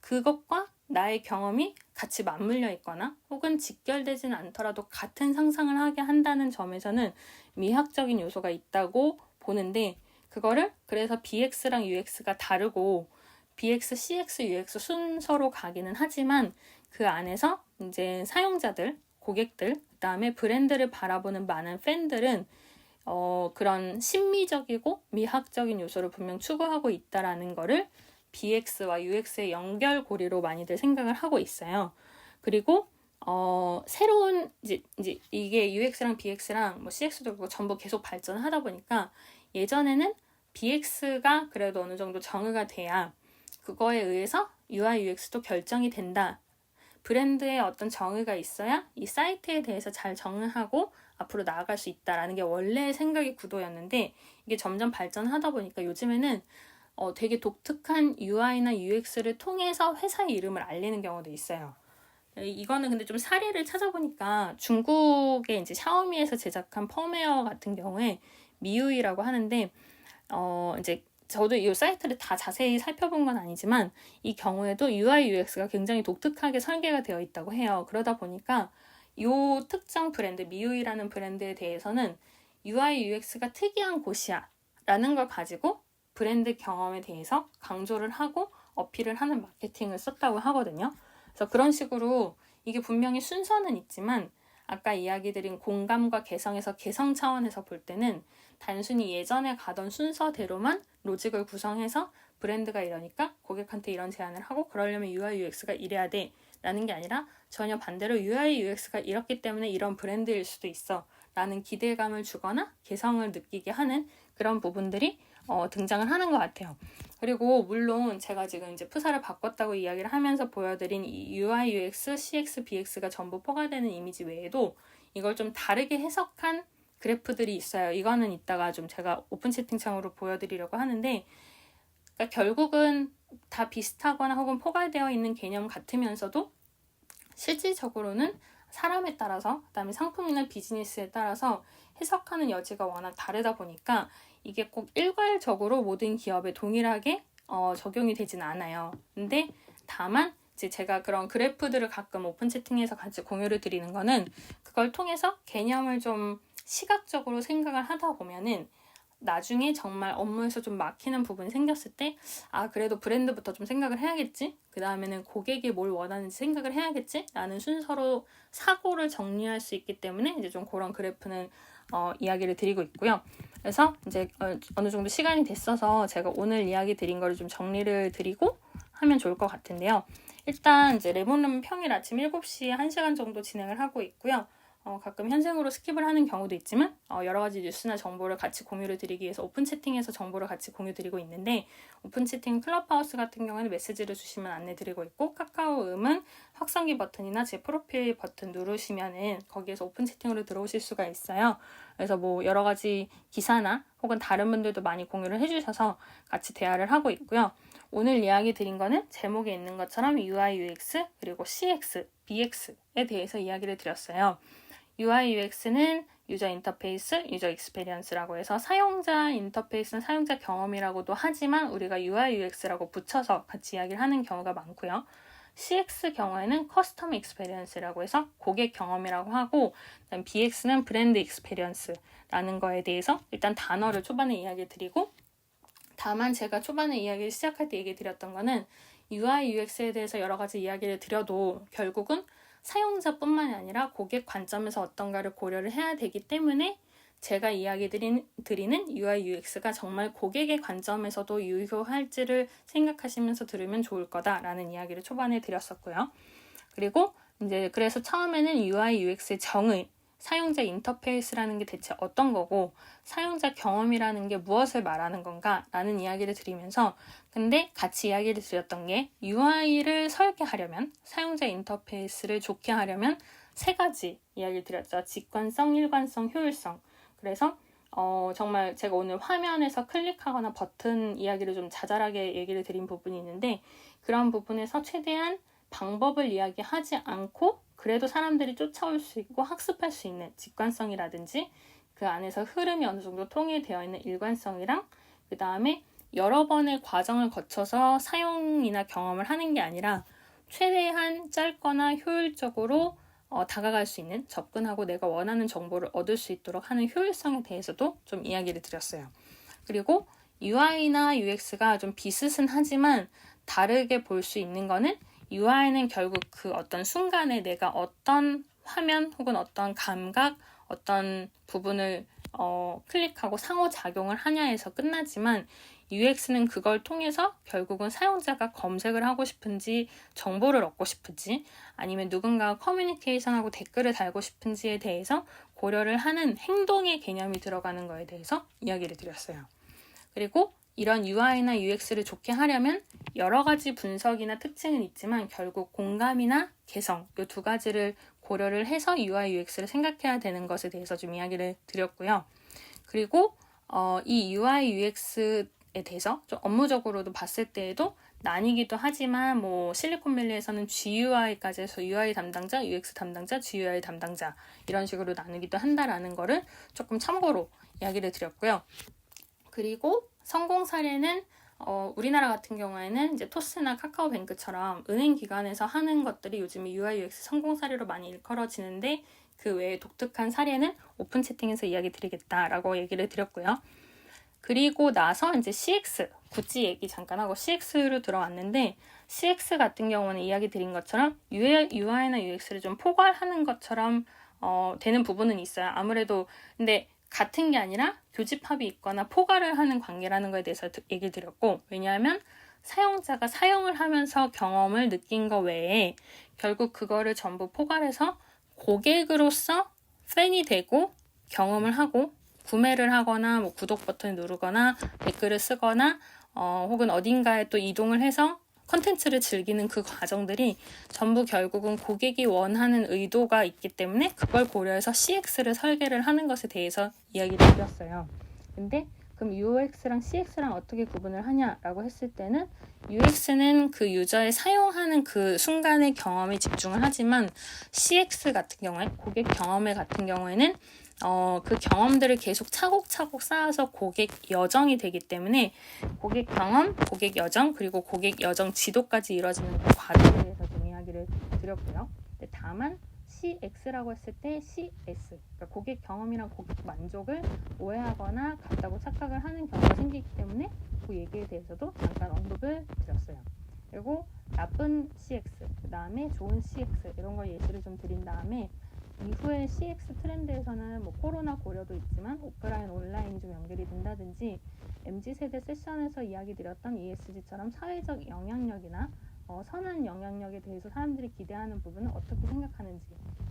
그것과 나의 경험이 같이 맞물려 있거나 혹은 직결되지는 않더라도 같은 상상을 하게 한다는 점에서는 미학적인 요소가 있다고 보는데, 그거를 그래서 BX랑 UX가 다르고 BX, CX, UX 순서로 가기는 하지만 그 안에서 이제 사용자들, 고객들, 그다음에 브랜드를 바라보는 많은 팬들은 그런 심미적이고 미학적인 요소를 분명 추구하고 있다라는 거를 BX와 UX의 연결고리로 많이들 생각을 하고 있어요. 그리고 새로운 이제 이게 UX랑 BX랑 뭐 CX도 그렇고 전부 계속 발전하다 보니까 예전에는 BX가 그래도 어느 정도 정의가 돼야 그거에 의해서 UI, UX도 결정이 된다. 브랜드의 어떤 정의가 있어야 이 사이트에 대해서 잘 정의하고 앞으로 나아갈 수 있다라는 게 원래의 생각의 구도였는데, 이게 점점 발전하다 보니까 요즘에는 되게 독특한 UI나 UX를 통해서 회사의 이름을 알리는 경우도 있어요. 이거는 근데 좀 사례를 찾아보니까 중국의 이제 샤오미에서 제작한 펌웨어 같은 경우에 미우이라고 하는데, 이제 저도 이 사이트를 다 자세히 살펴본 건 아니지만 이 경우에도 UI, UX가 굉장히 독특하게 설계가 되어 있다고 해요. 그러다 보니까 이 특정 브랜드, 미우이라는 브랜드에 대해서는 UI, UX가 특이한 곳이야 라는 걸 가지고 브랜드 경험에 대해서 강조를 하고 어필을 하는 마케팅을 썼다고 하거든요. 그래서 그런 식으로 이게 분명히 순서는 있지만 아까 이야기 드린 공감과 개성에서 개성 차원에서 볼 때는 단순히 예전에 가던 순서대로만 로직을 구성해서 브랜드가 이러니까 고객한테 이런 제안을 하고 그러려면 UI, UX가 이래야 돼 라는 게 아니라 전혀 반대로 UI, UX가 이렇기 때문에 이런 브랜드일 수도 있어 라는 기대감을 주거나 개성을 느끼게 하는 그런 부분들이 등장을 하는 것 같아요. 그리고 물론 제가 지금 이제 프사를 바꿨다고 이야기를 하면서 보여드린 이 UI, UX, CX, BX가 전부 포괄되는 이미지 외에도 이걸 좀 다르게 해석한 그래프들이 있어요. 이거는 이따가 좀 제가 오픈 채팅창으로 보여드리려고 하는데, 그러니까 결국은 다 비슷하거나 혹은 포괄되어 있는 개념 같으면서도 실질적으로는 사람에 따라서, 그다음에 상품이나 비즈니스에 따라서 해석하는 여지가 워낙 다르다 보니까 이게 꼭 일괄적으로 모든 기업에 동일하게 적용이 되진 않아요. 근데 다만 이제 제가 그런 그래프들을 가끔 오픈 채팅에서 같이 공유를 드리는 거는 그걸 통해서 개념을 좀 시각적으로 생각을 하다 보면은 나중에 정말 업무에서 좀 막히는 부분이 생겼을 때, 그래도 브랜드부터 좀 생각을 해야겠지? 그 다음에는 고객이 뭘 원하는지 생각을 해야겠지? 라는 순서로 사고를 정리할 수 있기 때문에 이제 좀 그런 그래프는 이야기를 드리고 있고요. 그래서 이제 어느 정도 시간이 됐어서 제가 오늘 이야기 드린 거를 좀 정리를 드리고 하면 좋을 것 같은데요. 일단 이제 레몬룸 평일 아침 7시에 1시간 정도 진행을 하고 있고요. 가끔 현생으로 스킵을 하는 경우도 있지만 여러 가지 뉴스나 정보를 같이 공유를 드리기 위해서 오픈 채팅에서 정보를 같이 공유 드리고 있는데, 오픈 채팅 클럽하우스 같은 경우에는 메시지를 주시면 안내 드리고 있고, 카카오음은 확성기 버튼이나 제 프로필 버튼 누르시면은 거기에서 오픈 채팅으로 들어오실 수가 있어요. 그래서 뭐 여러 가지 기사나 혹은 다른 분들도 많이 공유를 해주셔서 같이 대화를 하고 있고요. 오늘 이야기 드린 거는 제목에 있는 것처럼 UI, UX 그리고 CX, BX에 대해서 이야기를 드렸어요. UI, UX는 유저 인터페이스, 유저 익스페리언스라고 해서 사용자 인터페이스는 사용자 경험이라고도 하지만 우리가 UI, UX라고 붙여서 같이 이야기를 하는 경우가 많고요. CX 경우에는 커스텀 익스페리언스라고 해서 고객 경험이라고 하고, 그다음 BX는 브랜드 익스페리언스라는 거에 대해서 일단 단어를 초반에 이야기 드리고, 다만 제가 초반에 이야기를 시작할 때 얘기 드렸던 거는 UI, UX에 대해서 여러 가지 이야기를 드려도 결국은 사용자뿐만이 아니라 고객 관점에서 어떤가를 고려를 해야 되기 때문에 제가 이야기 드리는 UI, UX가 정말 고객의 관점에서도 유효할지를 생각하시면서 들으면 좋을 거다라는 이야기를 초반에 드렸었고요. 그리고 이제 그래서 처음에는 UI, UX의 정의, 사용자 인터페이스라는 게 대체 어떤 거고 사용자 경험이라는 게 무엇을 말하는 건가 라는 이야기를 드리면서, 근데 같이 이야기를 드렸던 게 UI를 설계하려면, 사용자 인터페이스를 좋게 하려면 세 가지 이야기를 드렸죠. 직관성, 일관성, 효율성. 그래서 정말 제가 오늘 화면에서 클릭하거나 버튼 이야기를 좀 자잘하게 얘기를 드린 부분이 있는데, 그런 부분에서 최대한 방법을 이야기하지 않고 그래도 사람들이 쫓아올 수 있고 학습할 수 있는 직관성이라든지 그 안에서 흐름이 어느 정도 통일되어 있는 일관성이랑, 그 다음에 여러 번의 과정을 거쳐서 사용이나 경험을 하는 게 아니라 최대한 짧거나 효율적으로 다가갈 수 있는, 접근하고 내가 원하는 정보를 얻을 수 있도록 하는 효율성에 대해서도 좀 이야기를 드렸어요. 그리고 UI나 UX가 좀 비슷은 하지만 다르게 볼 수 있는 거는 UI는 결국 그 어떤 순간에 내가 어떤 화면 혹은 어떤 감각, 어떤 부분을 클릭하고 상호작용을 하냐에서 끝나지만 UX는 그걸 통해서 결국은 사용자가 검색을 하고 싶은지, 정보를 얻고 싶은지, 아니면 누군가와 커뮤니케이션하고 댓글을 달고 싶은지에 대해서 고려를 하는 행동의 개념이 들어가는 거에 대해서 이야기를 드렸어요. 그리고 이런 UI나 UX를 좋게 하려면 여러 가지 분석이나 특징은 있지만 결국 공감이나 개성, 이 두 가지를 고려를 해서 UI, UX를 생각해야 되는 것에 대해서 좀 이야기를 드렸고요. 그리고 이 UI, UX에 대해서 좀 업무적으로도 봤을 때에도 나뉘기도 하지만 뭐 실리콘밸리에서는 GUI까지 해서 UI 담당자, UX 담당자, GUI 담당자 이런 식으로 나누기도 한다라는 거를 조금 참고로 이야기를 드렸고요. 그리고 성공 사례는 우리나라 같은 경우에는 이제 토스나 카카오뱅크처럼 은행 기관에서 하는 것들이 요즘에 UI, UX 성공 사례로 많이 일컬어지는데 그 외에 독특한 사례는 오픈 채팅에서 이야기 드리겠다라고 얘기를 드렸고요. 그리고 나서 이제 CX, 구찌 얘기 잠깐 하고 CX로 들어왔는데 CX 같은 경우는 이야기 드린 것처럼 UI나 UX를 좀 포괄하는 것처럼 되는 부분은 있어요. 아무래도 근데 같은 게 아니라 교집합이 있거나 포괄을 하는 관계라는 거에 대해서 얘기를 드렸고, 왜냐하면 사용자가 사용을 하면서 경험을 느낀 거 외에 결국 그거를 전부 포괄해서 고객으로서 팬이 되고 경험을 하고 구매를 하거나 뭐 구독 버튼을 누르거나 댓글을 쓰거나 혹은 어딘가에 또 이동을 해서 컨텐츠를 즐기는 그 과정들이 전부 결국은 고객이 원하는 의도가 있기 때문에 그걸 고려해서 CX를 설계를 하는 것에 대해서 이야기를 드렸어요. 근데 그럼 UX랑 CX랑 어떻게 구분을 하냐라고 했을 때는 UX는 그 유저의 사용하는 그 순간의 경험에 집중을 하지만 CX 같은 경우에 고객 경험에 같은 경우에는 그 경험들을 계속 차곡차곡 쌓아서 고객 여정이 되기 때문에 고객 경험, 고객 여정, 그리고 고객 여정 지도까지 이루어지는 그 과정에 대해서 좀 이야기를 드렸고요. 근데 다만 CX라고 했을 때 CS, 그러니까 고객 경험이랑 고객 만족을 오해하거나 같다고 착각을 하는 경우가 생기기 때문에 그 얘기에 대해서도 잠깐 언급을 드렸어요. 그리고 나쁜 CX, 그 다음에 좋은 CX 이런 걸 예시를 좀 드린 다음에 이후에 CX 트렌드에서는 뭐 코로나 고려도 있지만 오프라인, 온라인이 좀 연결이 된다든지 MZ세대 세션에서 이야기 드렸던 ESG처럼 사회적 영향력이나 선한 영향력에 대해서 사람들이 기대하는 부분은 어떻게 생각하는지,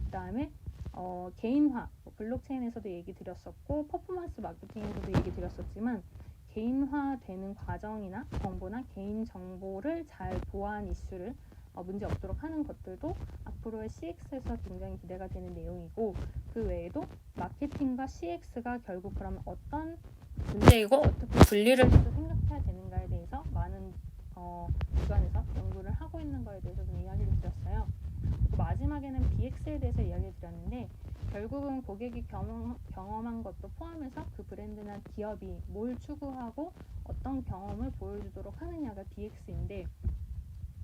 그 다음에 개인화, 블록체인에서도 얘기 드렸었고 퍼포먼스 마케팅에서도 얘기 드렸었지만 개인화되는 과정이나 정보나 개인 정보를 잘 보호한 이슈를 문제 없도록 하는 것들도 앞으로의 CX에서 굉장히 기대가 되는 내용이고, 그 외에도 마케팅과 CX가 결국 그러면 어떤 문제이고 어떻게 분리를 해서 생각해야 되는가에 대해서 많은 기관에서 연구를 하고 있는 거에 대해서 좀 이야기를 드렸어요. 마지막에는 BX에 대해서 이야기를 드렸는데 결국은 고객이 경험한 것도 포함해서 그 브랜드나 기업이 뭘 추구하고 어떤 경험을 보여주도록 하느냐가 BX인데,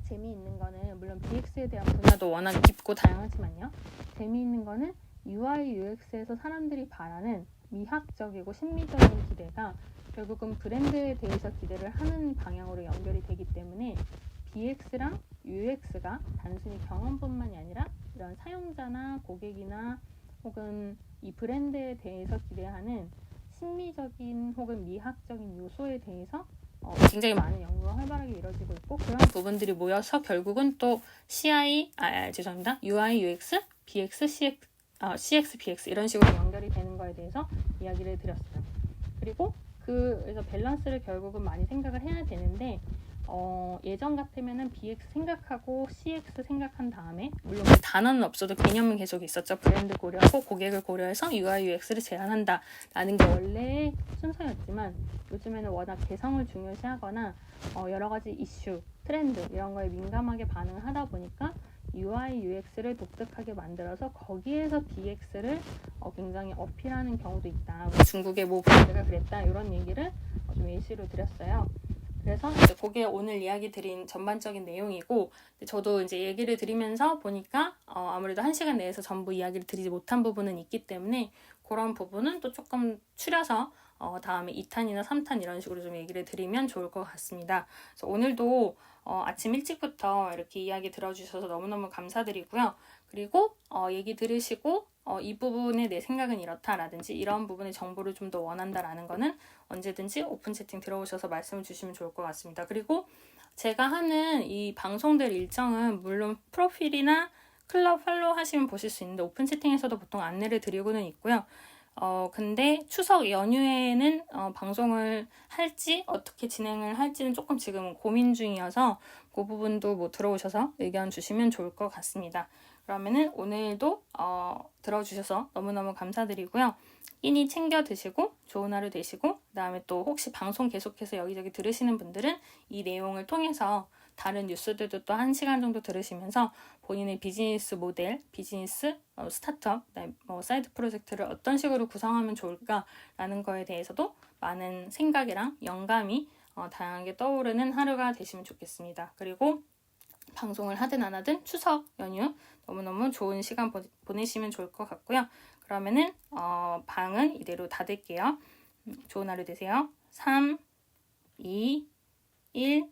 재미있는 거는 물론 BX에 대한 분야도 워낙 깊고 다양하지만요. 재미있는 거는 UI, UX에서 사람들이 바라는 미학적이고 심미적인 기대가 결국은 브랜드에 대해서 기대를 하는 방향으로 연결이 되기 때문에 BX랑 UX가 단순히 경험뿐만이 아니라 이런 사용자나 고객이나 혹은 이 브랜드에 대해서 기대하는 심미적인 혹은 미학적인 요소에 대해서 굉장히 많은 연구가 활발하게 이루어지고 있고, 그런 부분들이 모여서 결국은 또 UI, UX, BX, CX, BX 이런 식으로 연결이 되는 거에 대해서 이야기를 드렸어요. 그리고 그래서 밸런스를 결국은 많이 생각을 해야 되는데 예전 같으면은 BX 생각하고 CX 생각한 다음에, 물론 그 단어는 없어도 개념은 계속 있었죠. 브랜드 고려하고 고객을 고려해서 UI, UX를 제안한다 라는 게 원래의 순서였지만 요즘에는 워낙 개성을 중요시하거나 여러 가지 이슈, 트렌드 이런 거에 민감하게 반응을 하다 보니까 UI, UX를 독특하게 만들어서 거기에서 BX를 굉장히 어필하는 경우도 있다. 중국의 모 브랜드가 그랬다. 이런 얘기를 좀 예시로 드렸어요. 그래서 이제 그게 오늘 이야기 드린 전반적인 내용이고, 저도 이제 얘기를 드리면서 보니까 아무래도 1시간 내에서 전부 이야기를 드리지 못한 부분은 있기 때문에 그런 부분은 또 조금 추려서 다음에 2탄이나 3탄 이런 식으로 좀 얘기를 드리면 좋을 것 같습니다. 그래서 오늘도 아침 일찍부터 이렇게 이야기 들어주셔서 너무너무 감사드리고요. 그리고 얘기 들으시고 이 부분에 내 생각은 이렇다라든지 이런 부분의 정보를 좀 더 원한다라는 거는 언제든지 오픈 채팅 들어오셔서 말씀을 주시면 좋을 것 같습니다. 그리고 제가 하는 이 방송들 일정은 물론 프로필이나 클럽 팔로우 하시면 보실 수 있는데 오픈 채팅에서도 보통 안내를 드리고는 있고요. 근데 추석 연휴에는 방송을 할지 어떻게 진행을 할지는 조금 지금 고민 중이어서 그 부분도 뭐 들어오셔서 의견 주시면 좋을 것 같습니다. 그러면은 오늘도 들어주셔서 너무너무 감사드리고요. 끼니 챙겨 드시고 좋은 하루 되시고, 그 다음에 또 혹시 방송 계속해서 여기저기 들으시는 분들은 이 내용을 통해서 다른 뉴스들도 또 1시간 정도 들으시면서 본인의 비즈니스 모델, 비즈니스 스타트업, 사이드 프로젝트를 어떤 식으로 구성하면 좋을까라는 거에 대해서도 많은 생각이랑 영감이 다양하게 떠오르는 하루가 되시면 좋겠습니다. 그리고 방송을 하든 안 하든 추석 연휴 너무너무 좋은 시간 보내시면 좋을 것 같고요. 그러면은 방은 이대로 닫을게요. 좋은 하루 되세요. 3, 2, 1